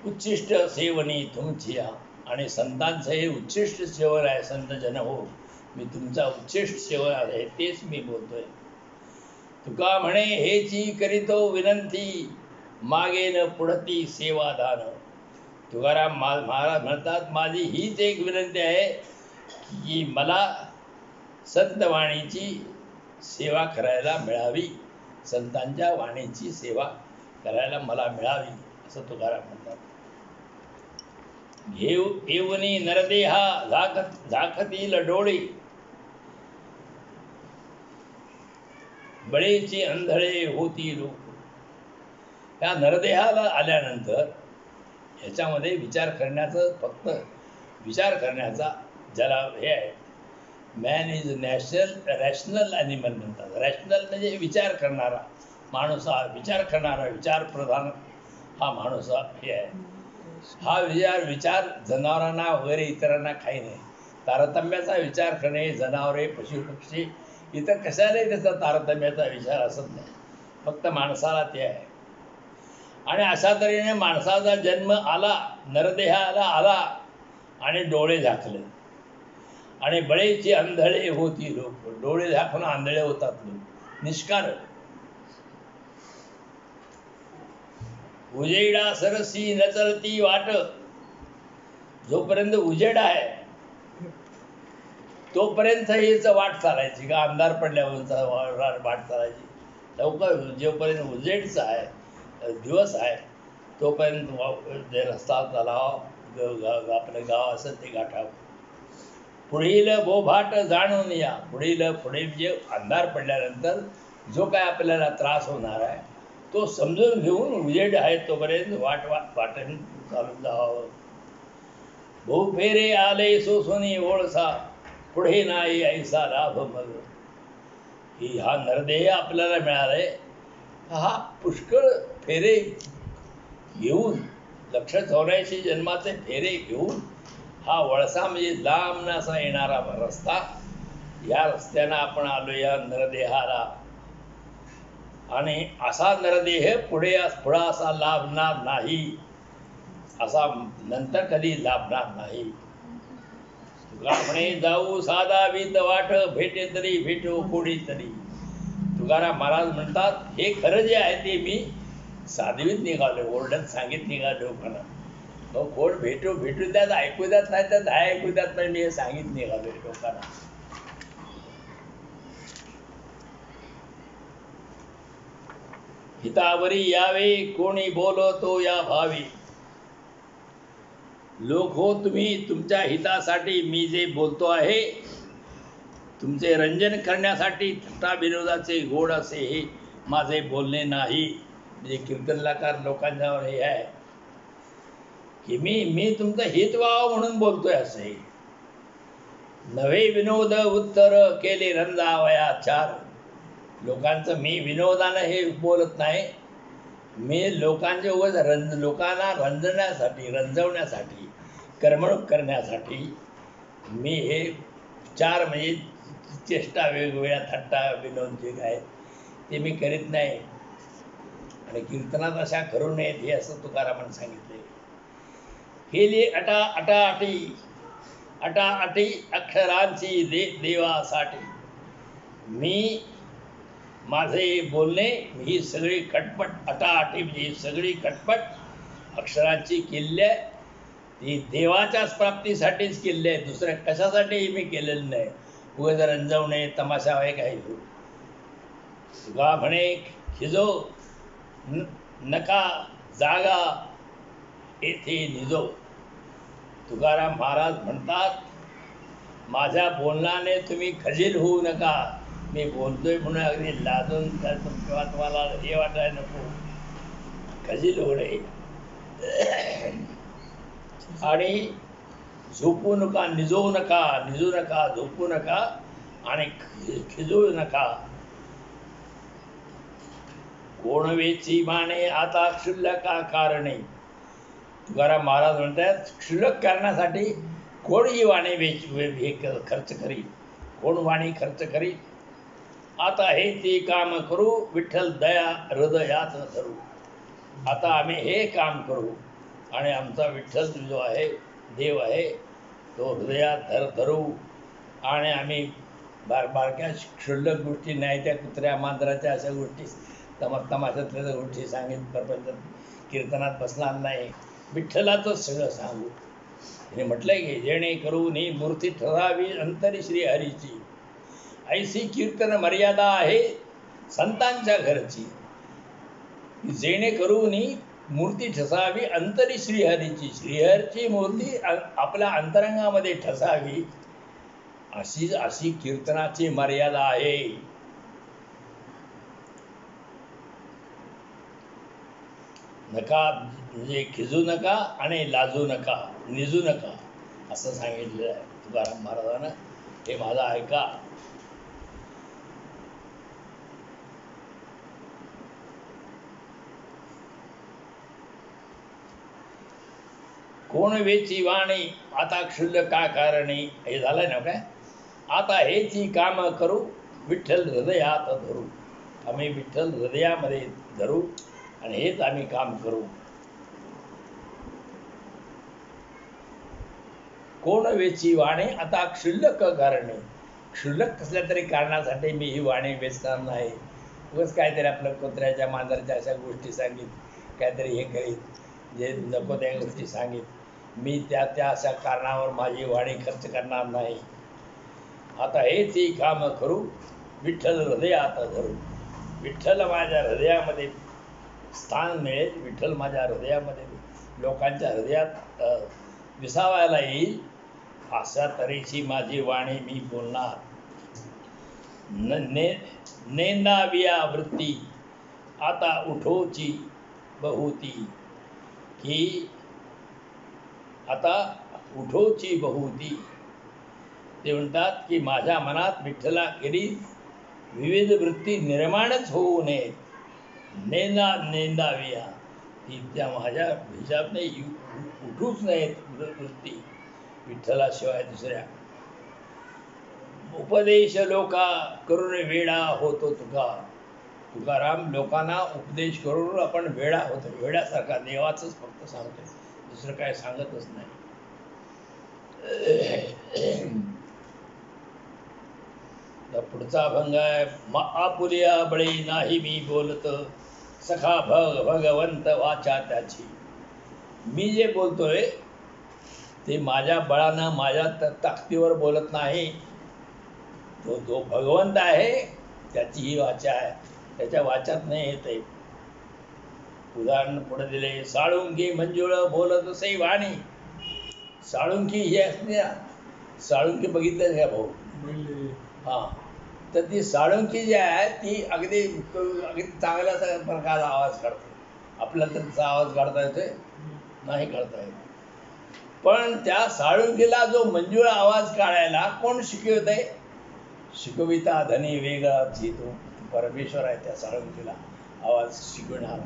उच्चिष्ट सेवनी तुमची. आणि संतांचं हे उच्चिष्ट सेवन आहे. संत जन हो मी तुमचा उच्चिष्ट सेवन आहे तेच मी बोलतोय. तुका म्हणे हेची करीतो विनंती मागे न पुढती सेवादान. तुकाराम महाराज म्हणतात, माझी हीच एक विनंती आहे की मला संतवाणीची सेवा करायला मिळावी. संतांच्या वाणीची सेवा करायला मला मिळावी असं तुकाराम म्हणतात. घेऊनी नरदेहा झाकतील डोळे. बळेची अंधळे होती लोक. त्या नरदेहाला आल्यानंतर ह्याच्यामध्ये विचार करण्याचं, फक्त विचार करण्याचा ज्याला हे आहे, मॅन इज रॅशनल ॲनिमल म्हणतात. रॅशनल म्हणजे विचार करणारा माणूस. हा विचार करणारा, विचारप्रधान हा माणूस हे आहे. हा विचार जनावरांना वगैरे इतरांना काही नाही. तारतम्याचा विचार करणे, जनावरे पशुपक्षी इतर कशालाही त्याचा तारतम्याचा विचार असत नाही. फक्त माणसाला ते आहे. आणि अशा तऱ्हेने माणसाचा जन्म आला, नरदेहाला आला आणि डोळे झाकले. आणि बळेची आंधळे होती लोक. डोळे झाकून आंधळे होतात लोक, निष्कारण. उजेडा सरसी न चलती वाट. जोपर्यंत उजेड आहे तोपर्यंत हीच वाट चालायची का अंधार पडल्यावर वाट चालायची. लवकर जोपर्यंत उजेडचं आहे, दिवस आहे, तोपर्यंत रस्ता तलाव आपलं गाव असं ते गाठावं. पुढील बोभाट जाणून या. पुढे म्हणजे अंधार पडल्यानंतर जो काय आपल्याला त्रास होणार आहे तो समजून घेऊन उजेड आहे तोपर्यंत वाटेन चालून जावं. भाऊ फेरे आले सोसोनी ओळसा, पुढे नाही ऐसा लाभ मग. ही हा नरदेह आपल्याला मिळालाय, हा पुष्कळ फेरे घेऊन, 184 जन्माचे फेरे घेऊन हा वळसा म्हणजे लांब असा येणारा रस्ता. या रस्त्यानं आपण आलो या नरदेहाला. आणि असा नरदेह पुढे असा लाभणार नाही, असा नंतर कधी लाभणार नाही. तुका म्हणे जाऊ साधा विद वाट, भेटे तरी भेटो कोणी तरी. तुकाराम महाराज म्हणतात हे खरं जे आहे ते मी साधवीत निघालो, ओरडत सांगित निघालो. लोकांना तो कोण भेटू द्यात, ऐकू द्यात नाही तर नाही ऐकू द्यात नाही, मी हे सांगित निघालो लोकांना. हितावरी यावे कोणी बोलतो या भावी. लोक हो तुम्ही तुमच्या हितासाठी मी जे बोलतो आहे, तुमचे रंजन करण्यासाठी थट्टा विनोदाचे गोड असे हे माझे बोलणे नाही. म्हणजे कीर्तनलाकार लोकांच्यावर हे आहे की मी तुमचं हित व्हावं म्हणून बोलतोय असे नव्हे. विनोद उत्तर केले रंजावया चार. लोकांचं मी विनोदानं हे बोलत नाही, मी लोकांचे लोकांना रंजवण्यासाठी करमणूक करण्यासाठी मी हे चार म्हणजे चेष्टा वेगवेगळ्या थट्टा विनोद जे काय ते मी करीत नाही. आणि कीर्तनात अशा करू नयेत हे असं तुकारामानं सांगितले. केली अटाअटी अक्षरांची देवासाठी. मी माझे बोलणे ही सगळी खटपट अटाअटी म्हणजे सगळी खटपट अक्षरांची केली आहे, ती देवाच्याच प्राप्तीसाठीच केली आहे, दुसऱ्या कशासाठीही मी केलेलं नाही. उगाच रंजवणे तमाशा आहे काही. तुका म्हणे खिजो नका जागा येथे निजो. तुकाराम महाराज म्हणतात माझ्या बोलण्याने तुम्ही खजील होऊ नका. मी बोलतोय म्हणून अगदी लाजून किंवा तुम्हाला हे वाटायला नको, खजील होऊ नये. आणि झोपू नका, निजू नका, झोपू नका आणि खिजू नका. कोण वेची माने आता क्षुल्लका कारणे. तुकाराम महाराज म्हणतात क्षुल्लक करण्यासाठी कोण ही वाणी खर्च करी, कोण वाणी खर्च करी. आता हे ती काम करू, विठ्ठल दया हृदयात धरू. आता आम्ही हे काम करू आणि आमचा विठ्ठल जो आहे देव आहे तो हृदयात धरू. आणि आम्ही बारक्या क्षुल्लक गोष्टी नाही, त्या कुत्र्या मांजराच्या अशा गोष्टी तमाशातल्या गोष्टी सांगेन प्रपंचात कीर्तनात बसणार नाही. विठ्ठलाचं सगळं सांगू. तिने म्हटलंय की जेणेकरून ही मूर्ती ठरावी अंतरी श्रीहरीची. ऐशी कीर्तन मर्यादा आहे संतांच्या घरची. जेणेकरून ही मूर्ती ठसावी अंतरी श्रीहरीची. श्रीहरीची मूर्ती आपल्या अंतरंगामध्ये ठसावी अशी कीर्तनाची मर्यादा आहे. नका म्हणजे खिजू नका आणि लाजू नका, निजू नका असं सांगितलेलं आहे तुकाराम महाराजांना. हे माझं ऐका. कोण वेची वाणी आता क्षुल्लका कारणे. हे झालंय ना काय. आता हेची काम करू, विठ्ठल हृदयात धरू. आम्ही विठ्ठल हृदयामध्ये धरू आणि हेच आम्ही काम करू. कोण वेची वाणी आता क्षुल्लक कारणे. क्षुल्लक कसल्या तरी कारणासाठी मी ही वाणी वेचणार नाही. उगाच काहीतरी आपलं कुत्र्याच्या मांजराच्या अशा गोष्टी सांगित, काहीतरी हे करीत जे नको त्या गोष्टी सांगित, मी त्या अशा कारणावर माझी वाणी खर्च करणार नाही. आता हेच ही काम करू, विठ्ठल हृदयात धरू. विठ्ठल माझ्या हृदयामध्ये स्थान मिळेल, विठ्ठल माझ्या हृदयामध्ये लोकांच्या हृदयात विसावायला येईल अशा तऱ्हेची माझी वाणी मी बोलणार. नेंदाविया वृत्ती आता उठोची बहुती, की आता उठोची बहुती. ते म्हणतात की माझ्या मनात विठ्ठला केली विविध वृत्ती निर्माणच होऊ नये, नेंदाविया, की त्या माझ्या हिच्यातने उठूच नाहीत वृत्ती विठ्ठलाशिवाय दुसऱ्या. उपदेश लोका करून वेडा होतो तुका. तुकाराम लोकांना उपदेश करून आपण वेडा होतो, वेड्यासारखा. देवाचंच फक्त सांगतोय, दुसरं काय सांगतच नाही. पुढचा अभंग आहे. आपुलिया बळी नाही मी बोलत, सखा भगवंत वाचा त्याची. मी जे बोलतोय ते माझ्या बळानं, माझ्या ताकदीवर बोलत नाही. तो जो भगवंत आहे त्याची ही वाचा आहे, त्याच्या वाचात नाही येते. उदाहरण पुढे दिले. साळुंकी मंजुळ बोलत असे वाणी. साळुंकी ही असते ना, साळुंकी बघितलं का भाऊ? हां, तर ती साळुंकी जी आहे ती अगदी अगदी चांगल्या प्रकारचा आवाज काढते. आपल्याला तर तिचा आवाज काढता येतोय? नाही काढता येत. पण त्या साळुंकीला जो मंजूळ आवाज काढायला कोण शिकवत आहे? शिकविता धनी वेगाची तो परमेश्वर आहे त्या साळुंकीला आवाज शिकवणार.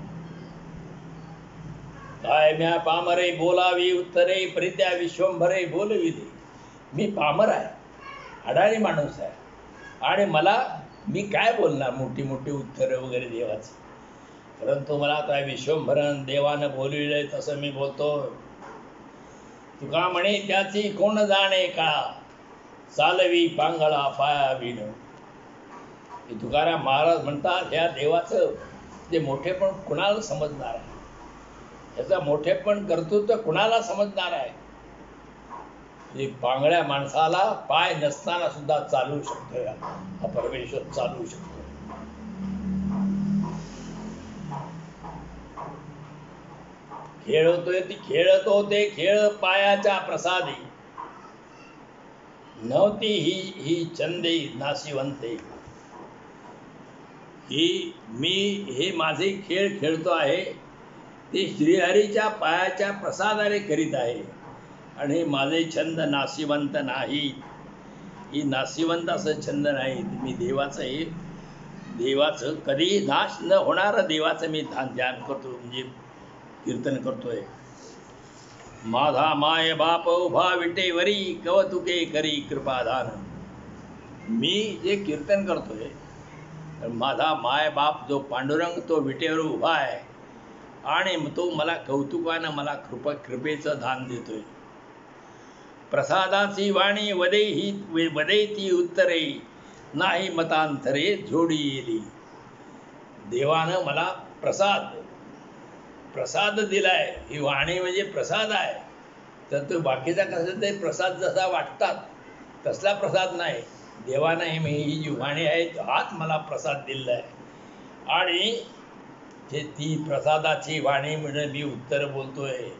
काय म्या पामरे बोलावी उत्तरे, परित्या विश्वंभरे बोलवी दे. मी पामर आहे, अडाणी माणूस आहे, आणि मी काय बोलणार मोठी मोठी उत्तरं वगैरे देवाची. परंतु मला काय विश्वंभरण देवानं बोलविलंय तसं मी बोलतो. तुका म्हणे त्याची कोण जाणे काळा, चालवी पांगळा पाया विण. तुकाराम महाराज म्हणतात ह्या देवाचं जे मोठेपण कुणाला समजणार आहे, ह्याचा मोठेपण कर्तृत्व कुणाला समजणार आहे? एक पांगळ्या माणसाला पाय नसताना सुद्धा चालवू शकतो, हा परमेश्वर चालवू शकतो. खेळतोय ती खेळत होते खेळ पायाच्या प्रसादी, नव्हती ही चंदे नाशिवंते. मी हे माझे खेळ खेळतो आहे ते श्रीहरीच्या पायाच्या प्रसादाने करीत आहे, आणि माझे छंद नाशिवंत नाही. ही नाशिवंत असं छंद नाही. मी देवाचं कधी नाश न होणारं देवाचं मी ध्यान करतो, म्हणजे कीर्तन करतोय. माझा माय बाप उभा विटेवरी, कवतुके करी कृपादान. मी जे कीर्तन करतोय तर माझा माय बाप जो पांडुरंग तो विटेवर उभा आहे, आणि तो मला कौतुकानं मला कृपेचं दान देतोय. प्रसादाची वाणी वदे ती उत्तरे, नाही मतांतरे जोडी येली. देवानं मला प्रसाद दिलाय. ही वाणी म्हणजे प्रसाद आहे. तर तो बाकीचा कसं ते प्रसाद जसा वाटतात तसला प्रसाद नाही. देवानं ही जी वाणी आहे हाच मला प्रसाद दिलेला आहे, आणि ती प्रसादाची वाणी म्हणजे मी उत्तर बोलतोय.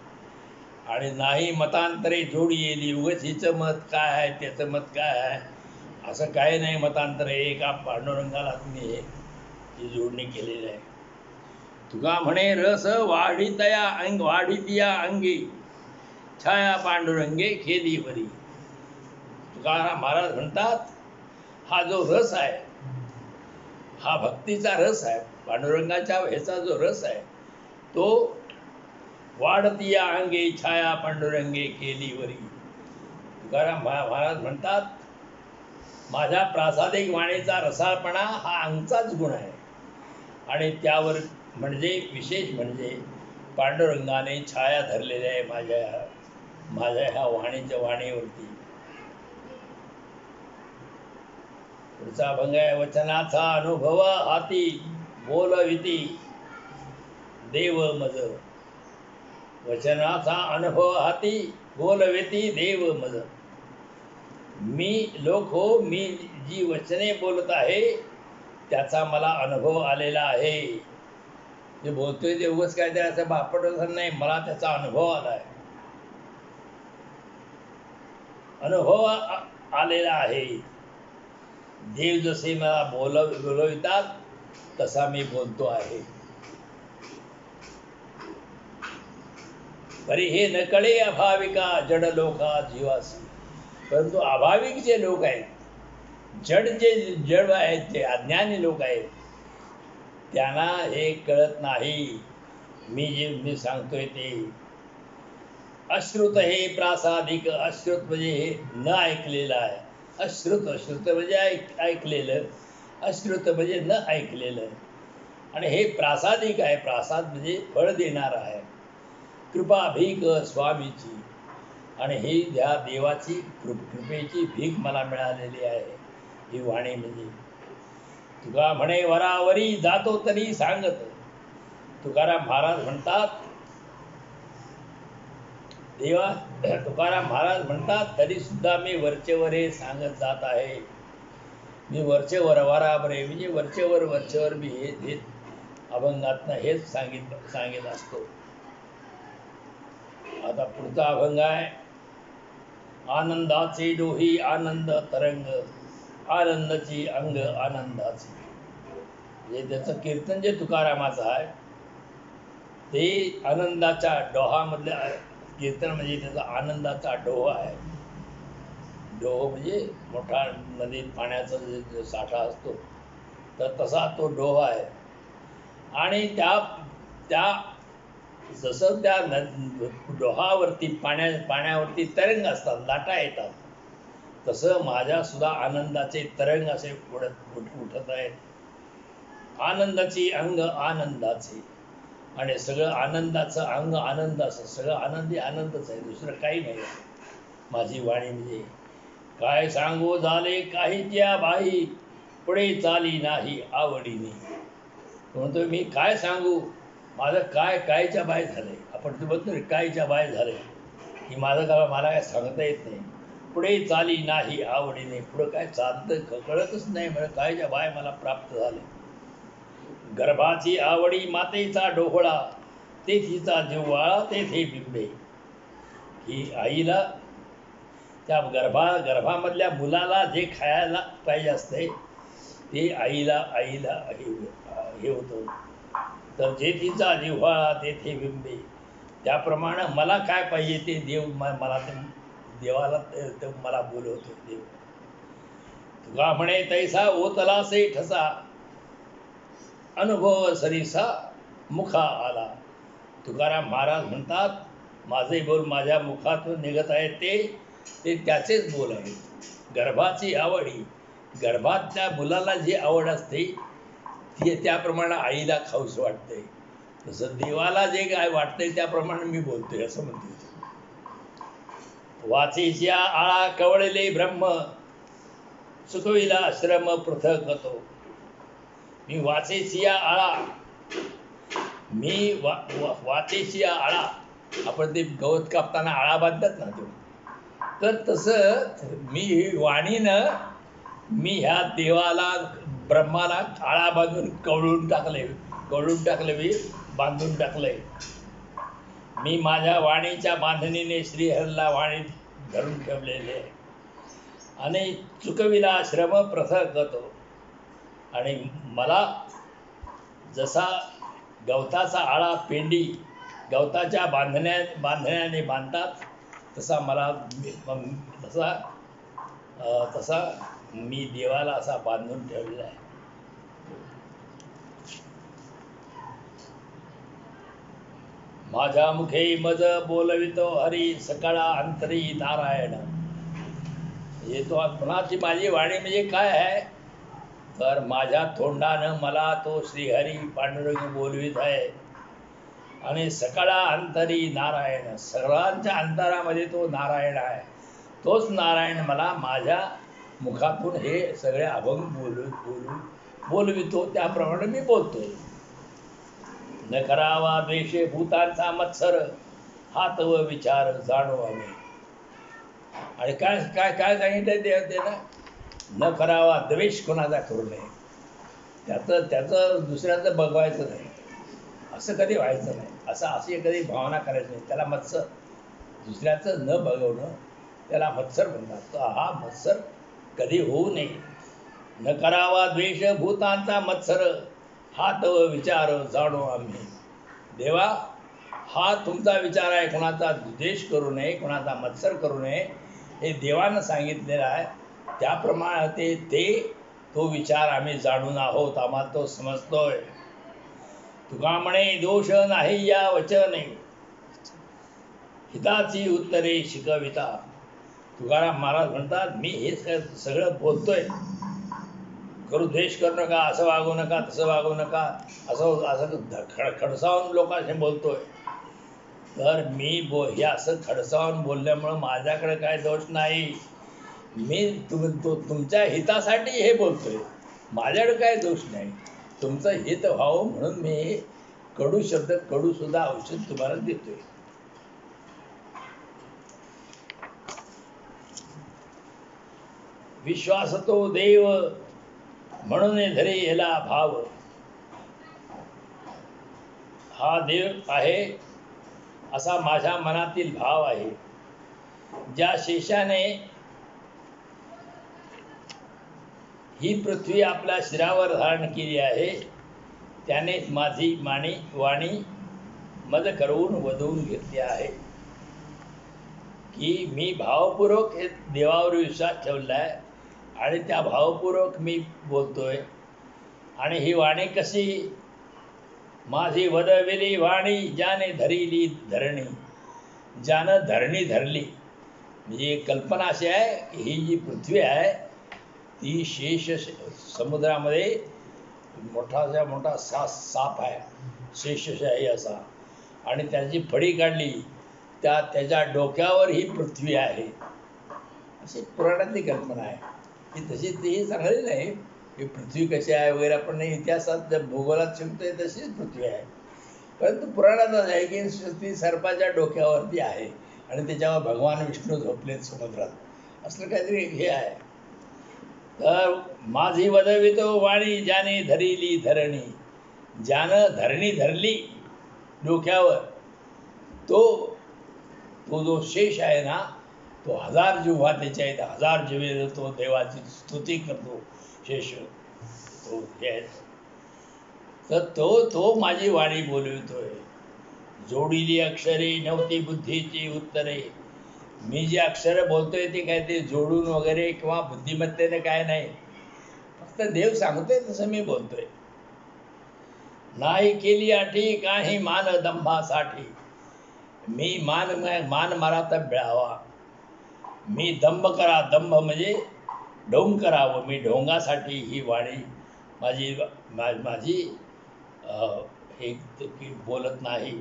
आणि नाही मतांतरे जोडी येली. उगाच हिचं मत काय आहे त्याचं मत काय आहे असं काही नाही. मतांतरे एका पांडुरंगाला मी ही जोडणी केलेली आहे. तुका म्हणे रस वाढितिया अंगी, छाया पांडुरंगे खेदी वरी. तुकाराम महाराज म्हणतात हा जो रस आहे, हा भक्तीचा रस आहे, पांडुरंगाच्या ह्याचा जो रस आहे तो वाढतिया अंगे छाया पांडुरंगे केलीवरी. तुकाराम महाराज म्हणतात माझ्या प्रासादिक वाणीचा रसाळपणा हा अंगचाच गुण आहे, आणि त्यावर म्हणजे विशेष म्हणजे पांडुरंगाने छाया धरलेली आहे माझ्या ह्या वाणीवरती. पुढचा अभंग आहे. वचनाचा अनुभव हाती बोलविती देव मज. वचनाचा अनुभव हाती बोलविती देव मज. मी जी वचने बोलत आहे त्याचा मला अनुभव आलेला आहे. जे बोलतोय ते उगाच काय ते असं बापट नाही, मला त्याचा अनुभव आलाय, अनुभव आलेला आहे. देव जसे मला बोलवितात तसा मी बोलतो आहे. बरे हे न कळे अभाविका जड लोका जीवासी. परंतु अभाविक जे लोक आहेत, जड आहेत, जे अज्ञानी लोक आहेत, त्यांना हे कळत नाही. मी सांगतोय ते. अश्रुत हे प्रासादिक. अश्रुत म्हणजे हे न ऐकलेलं आहे. अश्रुत म्हणजे ऐकलेलं, अश्रुत म्हणजे न ऐकलेलं. आणि हे प्रासादिक आहे. प्रासाद म्हणजे फळ देणार आहे. कृपा भीक स्वामीची. आणि ही त्या देवाची कृपेची भीक मला मिळालेली आहे ही वाणी. म्हणजे तुका म्हणे वरावरी जातो तरी सांगत. तुकाराम महाराज म्हणतात, देवा तुकाराम महाराज म्हणतात तरी सुद्धा मी वरचेवर हे सांगत जात आहे. मी वरचेवर वराबरे म्हणजे वरचेवर मी हे अभंगातनं हेच सांगित असतो. आता पुढचा अभंग आहे. आनंदाचे डोही आनंद तरंग, आनंदाची अंग आनंदाची. म्हणजे त्याचं कीर्तन जे तुकारामाचं आहे ते आनंदाच्या डोहामधल्या कीर्तन. म्हणजे त्याचा आनंदाचा डोह आहे. डोह म्हणजे मोठा नदीत पाण्याचा जे साठा असतो तर तसा तो डोह आहे. आणि त्या जसं त्या डोहावरती पाण्यावरती तरंग असतात, लाटा येतात, तसं माझ्या सुद्धा आनंदाचे तरंग असे उठत आहेत. आनंदाची अंग आनंदाचे. आणि सगळं आनंदाचं अंग आनंद असं सगळं आनंदी आनंदच आहे, दुसरं काही नाही. माझी वाणी म्हणजे काय सांगू झाले काही ज्या बाई, पुढे चाली नाही आवडीने. म्हणतो मी काय सांगू, माझं कायच्या बाय झालंय. आपण ते बोलतो रे कायच्या बाय झालंय, की माझं मला काय सांगता येत नाही. पुढे चाली नाही आवडीने. पुढं काय चालतं कळतच नाही. मला कायच्या बाय मला प्राप्त झाले. गर्भाची आवडी मातेचा डोहळा, तेथीचा जिव्हाळा तेथे बिंबे. ही आईला त्या गर्भामधल्या मुलाला जे खायला पाहिजे असते ते आईला हे होतं. तर जे तिचा जिव्हाळा तेथे बिंबे. त्याप्रमाणे मला काय पाहिजे ते देव मला ते देवाला ते मला बोलवतो देव. तुका म्हणे तैसा ओतलासे ठसा, अनुभव सरीसा मुखा आला. तुकाराम महाराज म्हणतात माझे बोल माझ्या मुखातून निघत आहेत ते त्याचेच बोल आहेत. गर्भाची आवडी, गर्भात त्या मुलाला जी आवड असते ती त्याप्रमाणे आईला खाऊस वाटते. तसं देवाला जे काय वाटतंय त्याप्रमाणे मी बोलतोय असं म्हणते. वाचेच्या आळा कवळले ब्रह्म, चुकविला श्रम पृथक तो. मी वाचेची आळा, मी वाचेची आळा. आपण ते गवत कापताना आळा बांधतात ना तो, तर तसं मी वाणीनं मी ह्या देवाला ब्रह्माला आळा बांधून कवळून टाकले मी बांधून टाकले. मी माझ्या वाणीच्या बांधणीने श्रीहरीला वाणीत धरून ठेवलेले आहे. आणि चुकविला श्रम पृथक तो. आणि मला जसा गवताचा आळा पेंडी गवताच्या बांधण्याने बांधतात तसा मला तसा मी देवाला असा बांधून ठेवलेला आहे. माझ्या मुखे मज बोलवितो हरी, सकाळा अंतरी नारायण. येतो कोणाची माझी वाणी म्हणजे काय आहे तर माझ्या तोंडानं मला तो श्रीहरी पांडुरंग बोलवित आहे. आणि सकाळा अंतरी नारायण, सगळ्यांच्या अंतरामध्ये तो नारायण आहे. तोच नारायण मला माझ्या मुखातून हे सगळे अभंग बोलवितो. त्याप्रमाणे मी बोलतोय. न करावा द्वेष भूतांचा मत्सर, हात व विचार जाणो आम्ही. आणि काय काय काय सांगितलं त्यानं, न करावा द्वेष कोणाचा करू नये. त्याचं दुसऱ्याचं बघवायचं नाही, असं कधी व्हायचं नाही. अशी कधी भावना करायची नाही. त्याला मत्सर, दुसऱ्याचं न बघवणं त्याला मत्सर म्हणतात. तर हा मत्सर कधी होऊ नये. न करावा द्वेष भूतांचा मत्सर, हात व विचार जाणो आम्ही. देवा हा तुमचा विचार आहे, कोणाचा द्वेष करू नये, कोणाचा मत्सर करू नये, हे देवानं सांगितलेलं आहे. त्याप्रमाणे तो विचार आम्ही जाणून आहोत, आम्हाला तो समजतोय. तुका म्हणे दोष नाही या वचने, हिताची उत्तरे शिकविता. तुकाराम महाराज म्हणतात, मी हे सगळं बोलतोय, करू द्वेष करू नका, असं वागू नका, तसं वागू नका, असं असं खडसावून लोकांशी बोलतोय. तर मी हे असं खडसावून बोलल्यामुळं माझ्याकडे काय दोष नाही. मी तुमच्या हितासाठी हे बोलतोय, माझ्याकडे काय दोष नाही. तुमचं हित व्हावं म्हणून मी कडू शब्द, कडू सुद्धा औषध तुम्हाला देतोय. विश्वास तो देव म्हणून धरे याला भाव. हा देव आहे असा माझ्या मनातील भाव आहे. ज्या शेषाने ही पृथ्वी आपल्या शिरावर धारण केली आहे, त्यानेच माझी वाणी मद करून वधवून घेतली आहे. की मी भावपूर्वक हे देवावर विश्वास ठेवला आहे आणि त्या भावपूर्वक मी बोलतोय. आणि ही वाणी कशी? माझी वदविली वाणी ज्याने धरिली धरणी. ज्यानं धरणी धरली, म्हणजे कल्पना अशी आहे की ही जी पृथ्वी आहे ती शेष समुद्रामध्ये मोठाच्या मोठा साप आहे, शेषशाही असा, आणि त्याची फडी काढली, त्याच्या डोक्यावर ही पृथ्वी आहे, अशी पुराणातली कल्पना आहे. ती तशी ती चांगली नाही की पृथ्वी कशी आहे वगैरे, आपण इतिहासात भूगोलात शिकतोय तशीच पृथ्वी आहे. परंतु पुराणात आहे की ती सर्पाच्या डोक्यावरती आहे आणि त्याच्यावर भगवान विष्णू झोपलेत समुद्रात, असलं काहीतरी हे आहे. तर माझी वदवितो वाणी ज्याने धरिली धरणी. ज्यानं धरणी धरली डोक्यावर, तो जो शेष आहे ना, तो 1000 जिव्हा त्याच्या आहेत, 1000 जिव्हे तो देवाची स्तुती करतो शेष. तो हे तर तो माझी वाणी बोलवितोय. जोडीली अक्षरे नव्हती बुद्धीची उत्तरे. मी जी अक्षरं बोलतोय ती काय ते जोडून वगैरे किंवा बुद्धिमत्तेने काय नाही, फक्त देव सांगतोय तसं मी बोलतोय. नाही केली अटी काही मान दंभासाठी. मी मान मारा तर मिळावा. मी दंभ करा, दंभ म्हणजे ढोंग करावं, मी ढोंगासाठी ही वाणी माझी हे बोलत नाही.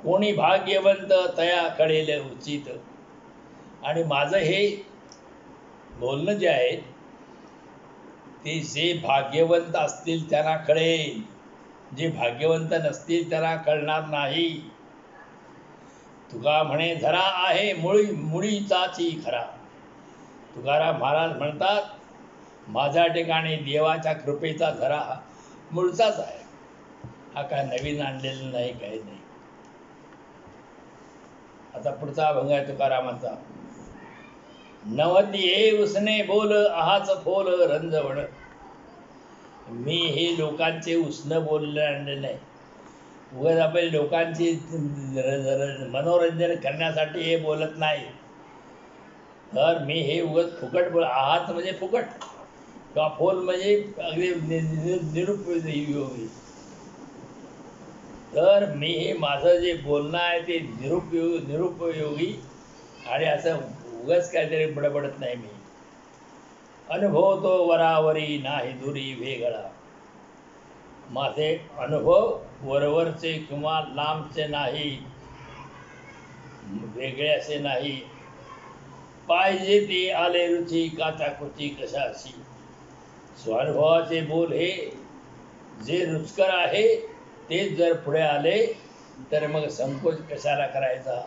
कोणी भाग्यवंत तया कळेल उचित. आणि माझं हे बोलणं जे आहे ते जे भाग्यवंत असतील त्यांना कळेल, जे भाग्यवंत नसतील त्यांना कळणार नाही. तुका म्हणे धरा आहे मुळीचाची खरा. तुकाराम महाराज म्हणतात, माझ्या ठिकाणी देवाच्या कृपेचा धरा मूळचाच आहे. हा काय नवीन आणलेला नाही, काही नाही. आता पुढचा अभंग आहे तुकारामांचा. नवती हे उसने बोल आहाच फोल रंजवण. मी हे लोकांचे उसनं बोलणं आणलेलं नाही. उगाच आपण लोकांची मनोरंजन करण्यासाठी हे बोलत नाही. तर मी हे उगाच फुकट आहात म्हणजे फुकट, किंवा फोल म्हणजे अगदी निरुपयोगी. तर मी हे माझं जे बोलणं आहे ते निरुपयोगी आणि असं उगाच काहीतरी बडबडत नाही मी. अनुभव तो वरावरी नाही दुरी वेगळा. माझे अनुभव वरवरचे किंवा लांबचे नाही, वेगळे असे नाही. पाहिजे ते आले रुची काचाकुची कशाशी. स्वानुभवाचे बोल हे जे रुचकर आहे तेच जर पुढे आले तर मग संकोच कशाला करायचा.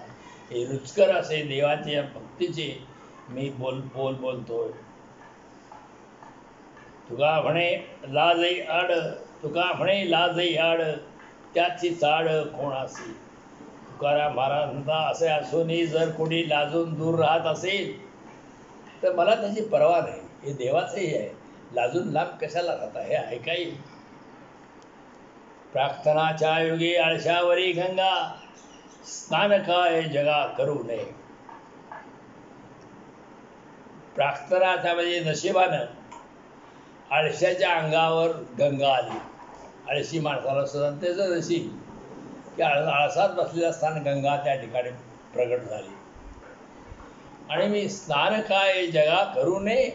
हे रुचकर असे देवाच्या भक्तीचे मी बोलतोय. तुका म्हणे लाजई आड, तुका म्हणे लाजई आड त्याची चाड कोणासी. तुकाराम महाराज म्हणता, असे असूनही जर कोणी लाजून दूर राहत असेल तर मला त्याची पर्वा नाही. हे देवाचंही आहे, लाजून लांब कशाला राहता हे ऐकाई. प्रार्थनाच्या योगे आळशावरी गंगा, स्नान काय जगा करू नये. प्रार्थनाच्या म्हणजे नशिबानं आळशाच्या अंगावर गंगा आली. आळशी माणसाला सुद्धा त्याचं नशीब की आळसात बसलेला असताना गंगा त्या ठिकाणी प्रगट झाली. आणि मी स्नान काय जगा करू नये.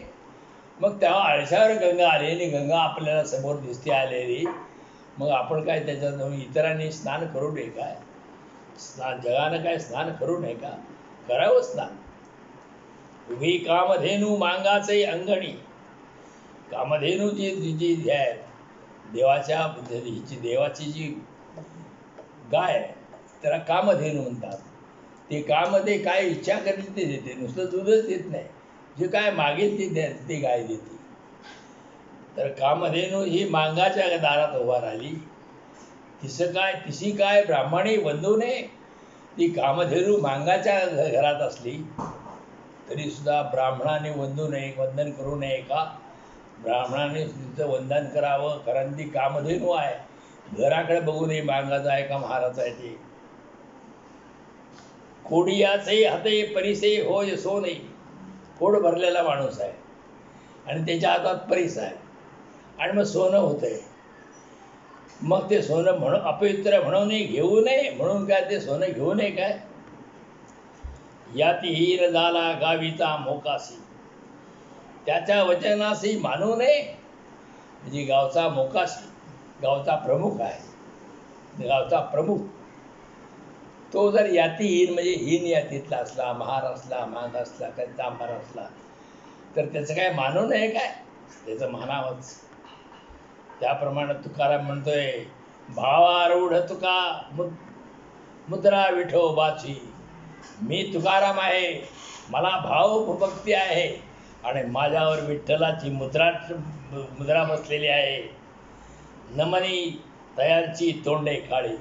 मग तेव्हा आळशावर गंगा आली आणि गंगा आपल्याला समोर दिसते आलेली. मग आपण काय त्याच्यात इतरांनी स्नान करू नये काय? जगानं काय स्नान करू नये का? करावं स्नान. उभी कामधेनू मांगाचे अंगणी. कामधेनूची जी आहे देवाची जी गाय त्याला कामधेनू म्हणतात. ते कामध्ये काय इच्छा करेल ते देते, नुसतं दूधच देत नाही. जे काय मागेल ती गाय देते. तर कामधेनू ही मांगाच्या दारात उभा राहिली. तिशी काय ब्राह्मणी वंदू नये. ती कामधेनू मांगाच्या घरात असली तरी सुद्धा ब्राह्मणाने वंदू नये, वंदन करू नये का? ब्राह्मणाने तिचं वंदन करावं, कारण ती कामधेनू आहे. घराकडे बघू नये मांगाचं आहे का महाराचं आहे ते. खोडियाचे हाते परिसे होय सोने. खोड भरलेला माणूस आहे आणि त्याच्या हातात परीस आहे आणि मग सोनं होतंय. मग ते सोनं म्हणून अपवित्र म्हणून घेऊ नये म्हणून काय ते सोनं घेऊ नये काय? याती हीर झाला गावीचा मोकासी. त्याच्या वचनासी मानू नये. म्हणजे गावचा मोकासी, गावचा प्रमुख आहे. गावचा प्रमुख तो जर याती हीन म्हणजे हीन यातीतला असला, महार असला, मांग असला, कंचांबर असला तर त्याचं काय मानू नये काय? त्याचं मानावंच. त्याप्रमाणे तुकाराम म्हणतोय, भावारूढ तुका मुद्रा विठोबाची. मी तुकाराम आहे, मला भावभक्ती आहे आणि माझ्यावर विठ्ठलाची मुद्रा बसलेली आहे. नमनी तयांची तोंडे काळी.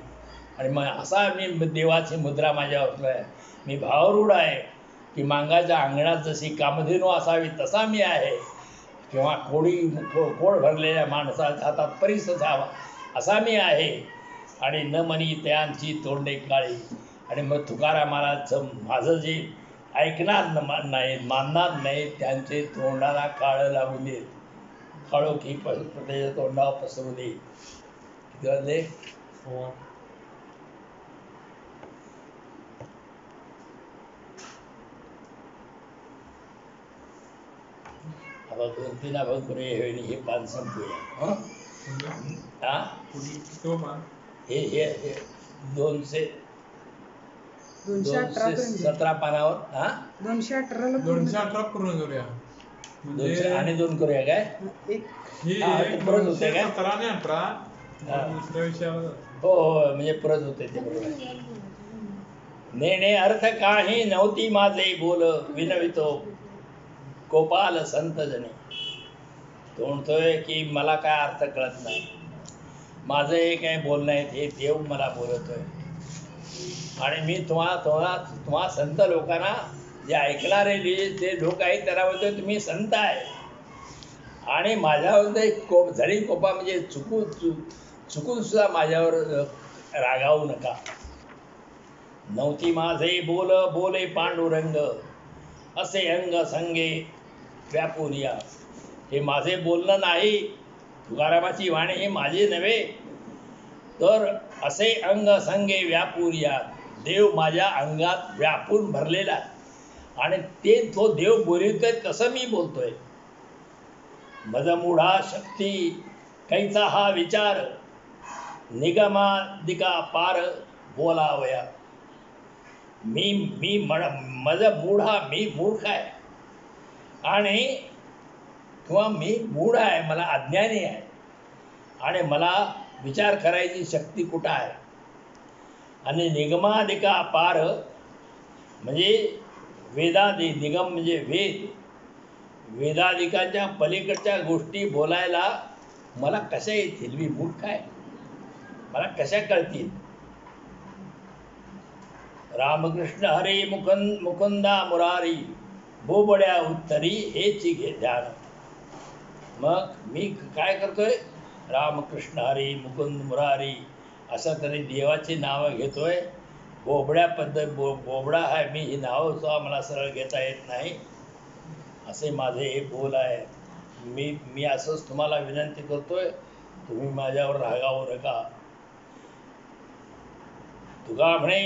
आणि मग असा मी देवाची मुद्रा माझ्यावर आहे. मी भावरूढ आहे की मांगाच्या अंगणात जशी कामधेनू असावी तसा मी आहे, किंवा खोड भरलेल्या माणसाच्या हातात परीस असावा असा मी आहे. आणि न मनी त्यांची तोंडे काळी. आणि मग तुकारामाला माझं जे ऐकणार नाही, मानणार नाही, त्यांचे तोंडाला काळं लागू दे, काळोखी त्याच्या तोंडावर पसरू दे. किती आता 2-3 अभंग करूया हे पान संपूया. हे 217 पानावर 218 पूर्ण करूया. 200 आणि 2 करूया काय? परत होते काय? 17 आणि 18 दुसऱ्या विषयाला. हो म्हणजे परत होते ते बरोबर. नेणे अर्थ काही नव्हती माझे बोल विनवितो गोपाल संत जने. तो म्हणतोय की मला काय अर्थ कळत नाही, माझं हे काय बोलणं आहे हे देव मला बोलतोय. आणि मी तुम्हा संत लोकांना जे ऐकणारे जे लोक आहेत त्यांना म्हणतोय तुम्ही संत आहे. आणि माझ्यावर झडी कोपा म्हणजे चुकून सुद्धा माझ्यावर रागावू नका. नव्हती माझे बोले पांडुरंग असे अंग संगे व्यापुरिया. हे माझे बोलणं नाही, तुकारामाची वाणी हे माझे नव्हे, तर असे अंग संगे व्यापुरिया. देव माझ्या अंगात व्यापून भरलेला आणि तो देव बोलतोय तसं मी बोलतोय. मजमूढा शक्ती कैचा हा विचार निगमादिका पार बोलावया. मी मूढ आहे आणि किंवा मी मूढ आहे, मला अज्ञानी आहे आणि मला विचार करायची शक्ती कुठं आहे. आणि निगमादिका पार म्हणजे निगम म्हणजे वेदादिकांच्या पलीकडच्या गोष्टी बोलायला मला कशा येतील? मी मूर्ख आहे, मला कशा कळतील? रामकृष्ण हरे मुकुंदा मुरारी बोबड्या उत्तरी हेची घे ध्यान. मग मी काय करतोय? रामकृष्ण हरी मुकुंद मुरारी असं तरी देवाची नावं घेतोय. बोबड्या बोबडा आहे मी, ही नावं सुद्धा मला सरळ घेता येत नाही. असे माझे हे बोल आहे. मी असंच तुम्हाला विनंती करतोय, तुम्ही माझ्यावर रागावू नका. तुका म्हणे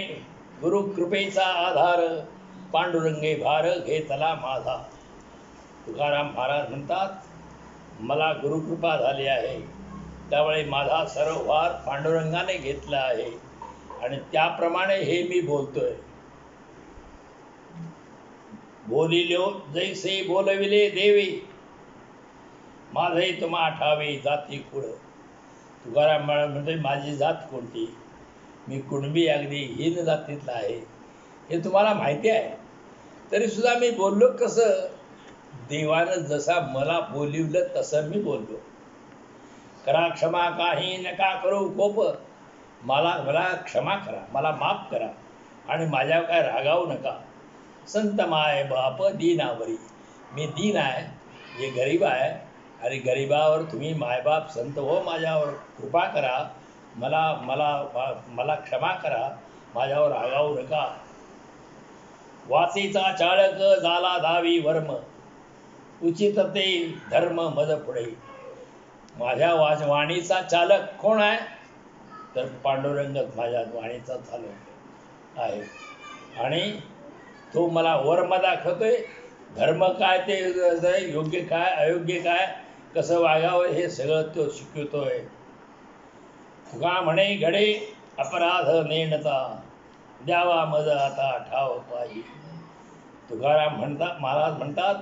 गुरु कृपेचा आधार, पांडुरंगे भार घेतला माझा. तुकाराम महाराज म्हणतात मला गुरुकृपा झाली आहे, त्यामुळे माझा सर्व भार पांडुरंगाने घेतला आहे आणि त्याप्रमाणे हे मी बोलतोय. बोलिलो जैसे बोलविले देवी, माझे तुम्हा ठावे जाती कुळ. तुकाराम महाराज म्हणते माझी जात कोणती, मी कुणबी अगदी हीन जातीतला आहे, हे तुम्हाला माहिती आहे. तरीसुद्धा मी बोललो कसं, देवानं जसा मला बोलिवलं तसं मी बोललो. करा क्षमा काही नका करू कोप, मला क्षमा करा, मला माफ करा आणि माझ्यावर काय रागावू नका. संत माय बाप दीनावरी, मी दीन आहे, हे गरीब आहे आणि गरीबावर तुम्ही मायबाप संत हो, माझ्यावर कृपा करा, मला मला मला क्षमा करा, माझ्यावर रागावू नका. वाचीचा चाळक झाला दावी वर्म, उचित ते धर्म मज पुढे. माझ्या वाणीचा चालक कोण आहे, तर पांडुरंगच माझ्या वाणीचा चालक आहे आणि तो मला वर्म दाखवतोय. धर्म काय ते योग्य काय अयोग्य काय कसं वागावं हे सगळं तो शिकवतोय. तुका म्हणे घडे अपराध नेणता, द्यावा मज आता ठाव पायी. तुकाराम महाराज म्हणतात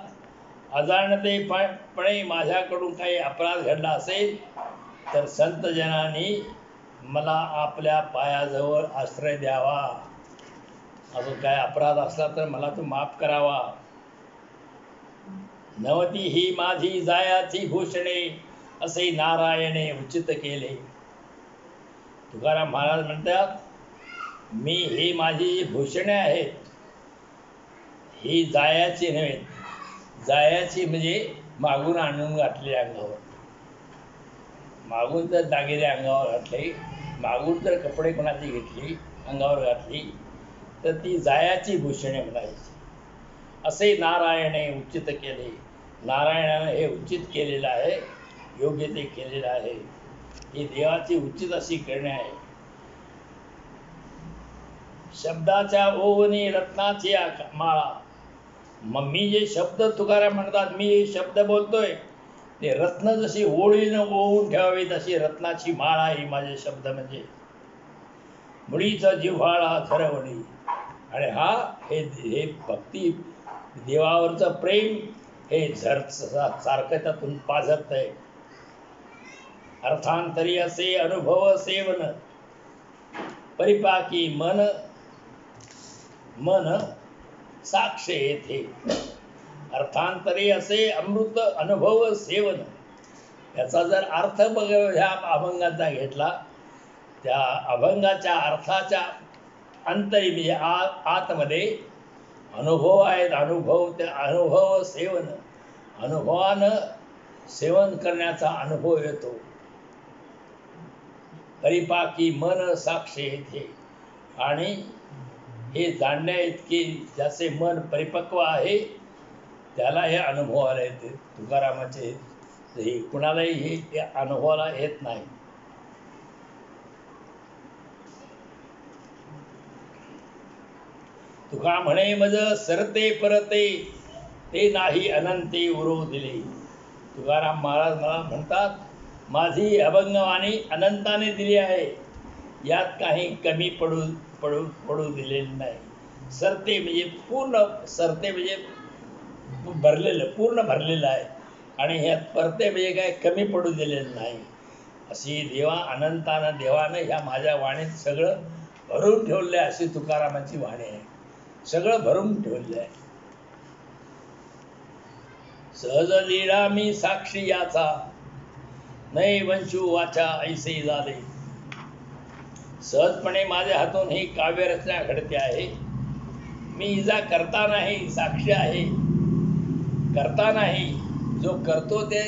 अजाणतेपणे माझ्याकडून काही अपराध घडला असेल तर संतजनांनी मला आपल्या पायाजवळ आश्रय द्यावा. अजून काय अपराध असला तर मला तो माफ करावा. नवती ही माझी जायाची भूषणे, असे नारायणे उचित केले. तुकाराम महाराज म्हणतात मी ही माझी भूषणे आहेत, ही जायाची नव्हे. जायाची म्हणजे मागून आणून घातले अंगावर, मागून जर दागिने अंगावर घातले, मागून जर कपडे कोणाची घेतली अंगावर घातली तर ती जायाची भूषणे म्हणायची. असे नारायणे उचित केले, नारायणाने हे उचित केलेलं आहे, योग्य ते केलेलं आहे. ही देवाची उचित अशी करणे आहे. शब्दाच्या ओवनी रत्नाची माळा. मग मी जे शब्द तुकाराम म्हणतात, मी हे शब्द बोलतोय ते रत्न जशी ओळीनं ओवून ठेवावी तशी रत्नाची माळा ही माझे शब्द म्हणजे. मुळीचा जिव्हाळा झरवणी. आणि हे भक्ती देवावरचं प्रेम हे सारखं त्यातून पाझरत आहे. अर्थांतरी असे अनुभव सेवन, परिपाकी मन साक्ष येथे. अर्थांतरी असे अमृत अनुभव सेवन, याचा जर अर्थ ह्या अभंगाचा घेतला, त्या अभंगाच्या अर्थाच्या अंतरी म्हणजे आतमध्ये अनुभव आहेत. अनुभव, त्या अनुभव सेवन, अनुभवानं सेवन करण्याचा अनुभव येतो. परिपाकी मन साक्ष येथे. आणि हे जाणण्या इतके ज्याचे मन परिपक्व आहे त्याला हे अनुभवाला येते. तुकारामाचे हे कुणालाही हे अनुभवाला येत नाही. तुका म्हणे मज सरते परते, ते नाही अनंते उरो दिले. तुकाराम महाराज मला म्हणतात माझी अभंगवाणी अनंताने दिली आहे, यात काही कमी पडू दिलेले नाही. सरते म्हणजे पूर्ण, सरते म्हणजे भरलेलं, पूर्ण भरलेलं आहे आणि ह्यात परते म्हणजे काय कमी पडू दिलेलं नाही. अशी अनंतानं देवानं ह्या माझ्या वाणीत सगळं भरून ठेवलं आहे. अशी तुकारामाची वाणी आहे, सगळं भरून ठेवलं आहे. सहज लीळा मी साक्षी याचा, नै वंशू वाचा ऐसे झाले. सहजपणे माझ्या हातून ही काव्यरचना घडते आहे. मी इजा करता नाही, साक्षी आहे. करता नाही, जो करतो ते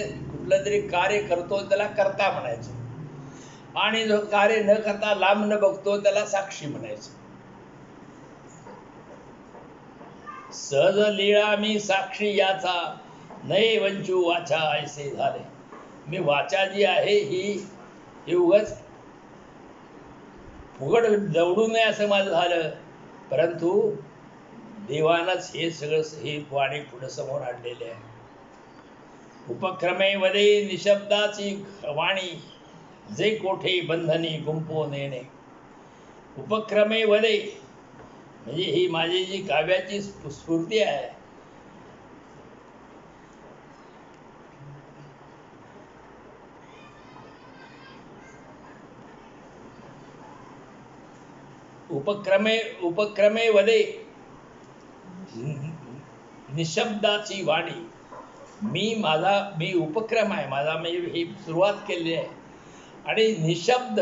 कुठलं तरी कार्य करतो त्याला कर्ता म्हणायचं आणि जो कार्य न करता लांब न बघतो त्याला साक्षी म्हणायचं. सहज लीळा मी साक्षी याचा नये वंचू वाचा ऐसे झाले. मी वाचा जी आहे ही उगाच फुगड दवडू नये असं माझं झालं, परंतु देवानंच हे सगळं हे वाणी पुढे समोर आणलेले आहे. उपक्रमे वदे निशब्दाची वाणी जे कोठे बंधनी गुंपो नेणे. उपक्रमे वदे म्हणजे ही माझी जी काव्याची स्फूर्ती आहे. उपक्रमे वदे निशब्दाची वाणी. मी उपक्रम आहे माझा, मी ही सुरुवात केली आहे. आणि निशब्द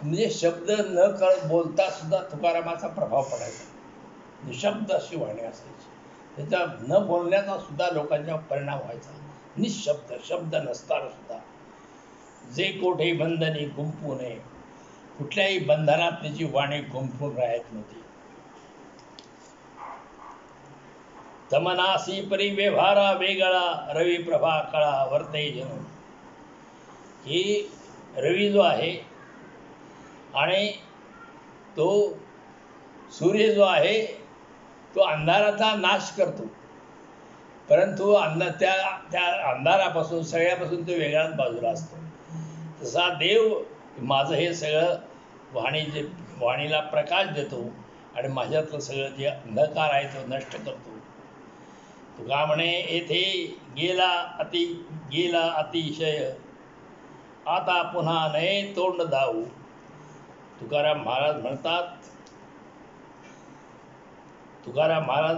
म्हणजे शब्द न बोलता सुद्धा तुकारामाचा प्रभाव पडायचा. निशब्द अशी वाणी असायची, त्याच्या न बोलण्याचा सुद्धा लोकांच्या परिणाम व्हायचा. निशब्द, शब्द नसताना सुद्धा. जे कोठे बंधनी गुंफू नये, कुठल्याही बंधनात त्याची वाणी गुंफून राहत नव्हती. तमनासी परी व्यवहारा वेगळा रवी प्रभा कळा वर्ते जणू. ही रवी जो आहे आणि तो सूर्य जो आहे तो अंधाराचा नाश करतो, परंतु त्या अंधारापासून सगळ्यापासून तो वेगळ्याच बाजूला असतो. तसा देव माझं हे सगळं वाणीला प्रकाश देतो आणि माझ्यातलं सगळं जे अंधकार आहे तो नष्ट करतो. तुका म्हणे येथे गेला अतिशय आता पुन्हा नये तोंड दाऊ. तुकाराम महाराज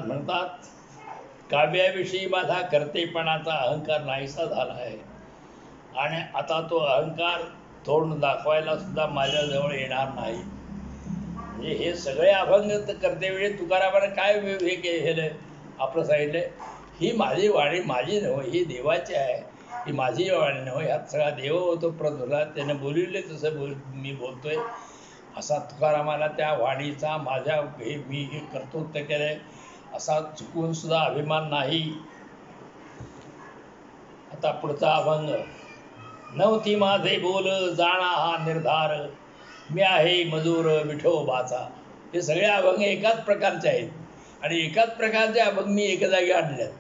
म्हणतात काव्याविषयी माझा कर्तेपणाचा अहंकार नाहीसा झाला आहे आणि आता तो अहंकार तोंड दाखवायला सुद्धा माझ्याजवळ येणार नाही. म्हणजे हे सगळे अभंग करतेवेळी तुकारामाने काय हे केलं आपलं सांगितलं, ही माझी वाणी माझी नव्हे, ही देवाची आहे, ही माझी वाणी नव्हे. ह्यात सगळा देव होतो प्रभूला, त्याने बोलविले तसं मी बोलतोय. असा तुकारामाला त्या वाणीचा मी हे कर्तृत्व केलंय असा चुकून सुद्धा अभिमान नाही. आता पुढचा अभंग. नव्हती माझे बोल जाणा हा निर्धार मी आहे मजूर विठोबाचा. हे सगळे अभंग एकाच प्रकारचे आहेत आणि एकाच प्रकारचे अभंग मी एका जागी आणल्यात,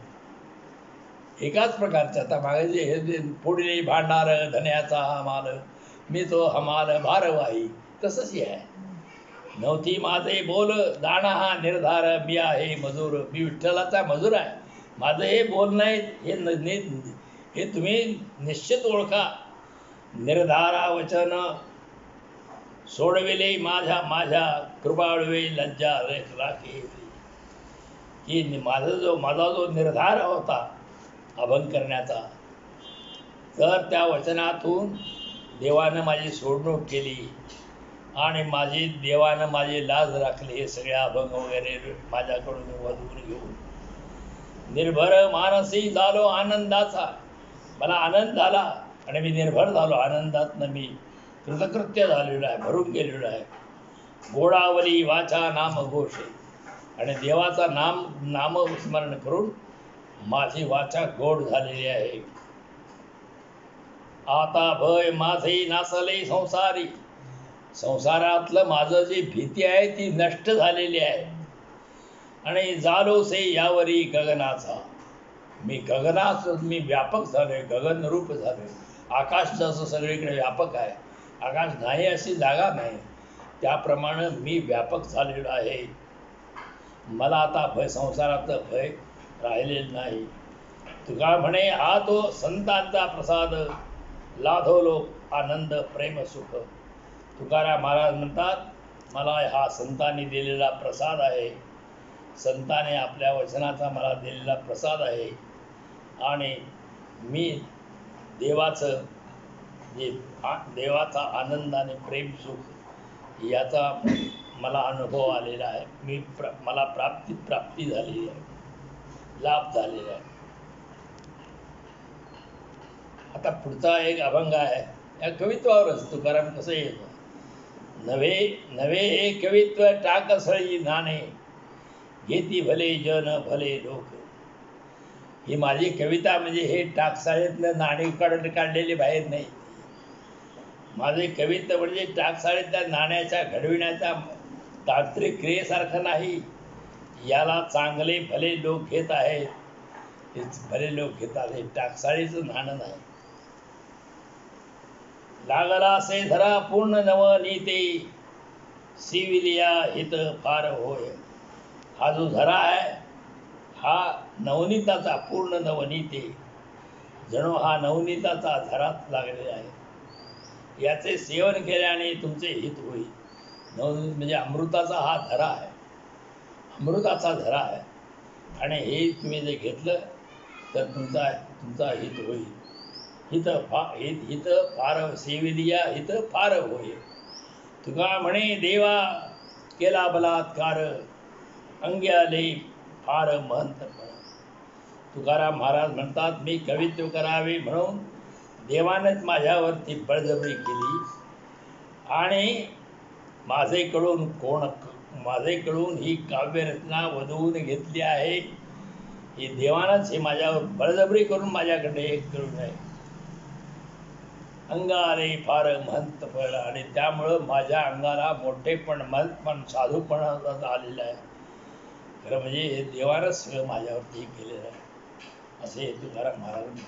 एकाच प्रकारचे. आता मागे जे हे पुढे भांडार धन्याचा हमाल मी तो हमाल भारवाही, तसंच हे आहे. नव्हती माझे बोल जाणा हा निर्धार मी आहे मजूर. मी विठ्ठलाचा मजूर आहे. माझं हे बोल नाही, हे तुम्ही निश्चित ओळखा. निर्धारा वचन सोडविले माझ्या कृपाळवे लज्जा राखे. की माझा जो निर्धार होता अभंग करण्याचा, तर त्या वचनातून देवानं माझी सोडणूक केली आणि देवानं माझी लाज राखली. हे सगळे अभंग वगैरे माझ्याकडून वधून घेऊन निर्भर मानसी झालो आनंदाचा. मला आनंद झाला आणि मी निर्भर झालो आनंदातनं. मी कृतकृत्य झालेलो आहे, भरून गेलेलो आहे. गोडावली वाचा नाम घोषे आणि देवाचा नामस्मरण करून माझी वाचा गोड झालेली आहे. आता भय माझे नासले संसारी. संसारातलं माझं जी भीती आहे ती नष्ट झालेली आहे. आणि जालोसे यावरी गगनाचा. मी व्यापक झालोय, गगनरूप झालोय. आकाश जसं सगळीकडे व्यापक आहे, आकाश नाही अशी जागा नाही, त्याप्रमाणे मी व्यापक झालेलो आहे. मला आता संसाराचं भय राहिलेलं नाही. तुका म्हणे हा तो संतांचा प्रसाद लाधवलो आनंद प्रेम सुख. तुकाराम महाराज म्हणतात मला हा संतांनी दिलेला प्रसाद आहे. संताने आपल्या वचनाचा मला दिलेला प्रसाद आहे आणि मी देवाचा आनंद आणि प्रेम सुख याचा मला अनुभव आलेला आहे. मला प्राप्ती झालेली आहे, लाभ झालेला आहे. आता पुढचा एक अभंग आहे, या कवित्वावरच तुकाराम कसं येतो. नवे नवे हे कवित्व टाकसळी नाणे, घेती भले जन भले लोक. ही माझी कविता म्हणजे हे टाकसाळीतलं नाणे काढलेले बाहेर नाही. माझे कवित्व म्हणजे टाकसाळीतल्या नाण्याच्या घडविण्याच्या तांत्रिक क्रियेसारखं नाही. याला चांगले भले लोक घेत आहेत, हे भले लोक घेतात, हे टाकसाळीचं नाणं नाही. लागला असे धरा पूर्ण नवनीते, सिविलिया हित फार होय. हा जो धरा आहे हा नवनीताचा, पूर्ण नवनीते, जणू हा नवनीताचा धरात लागलेला आहे. याचे सेवन केल्याने तुमचे हित होईल. नवनीत म्हणजे अमृताचा हा धरा आहे, अमृताचा धरा आहे. आणि हे तुम्ही जे घेतलं तर तुमचा हित होईल. हित फार सेविलिया हित फार होय. तुका म्हणे देवा केला बलात्कार, अंगी आले फार महंतपण. तुकाराम महाराज म्हणतात, मी कवित्व करावे म्हणून देवानेच माझ्यावरती बळजबरी केली आणि माझेकडून ही काव्यरचना वधवून घेतली आहे. ही देवानंच हे माझ्यावर बळजबरी करून माझ्याकडे एक करून आहे. अंगाले फार महंतपण, आणि त्यामुळं माझ्या अंगाला मोठेपण, महंतपण, साधूपण आलेलं आहे. खरं म्हणजे हे देवानंच सगळं माझ्यावरती केलेलं आहे, असे तुकाराम महाराज.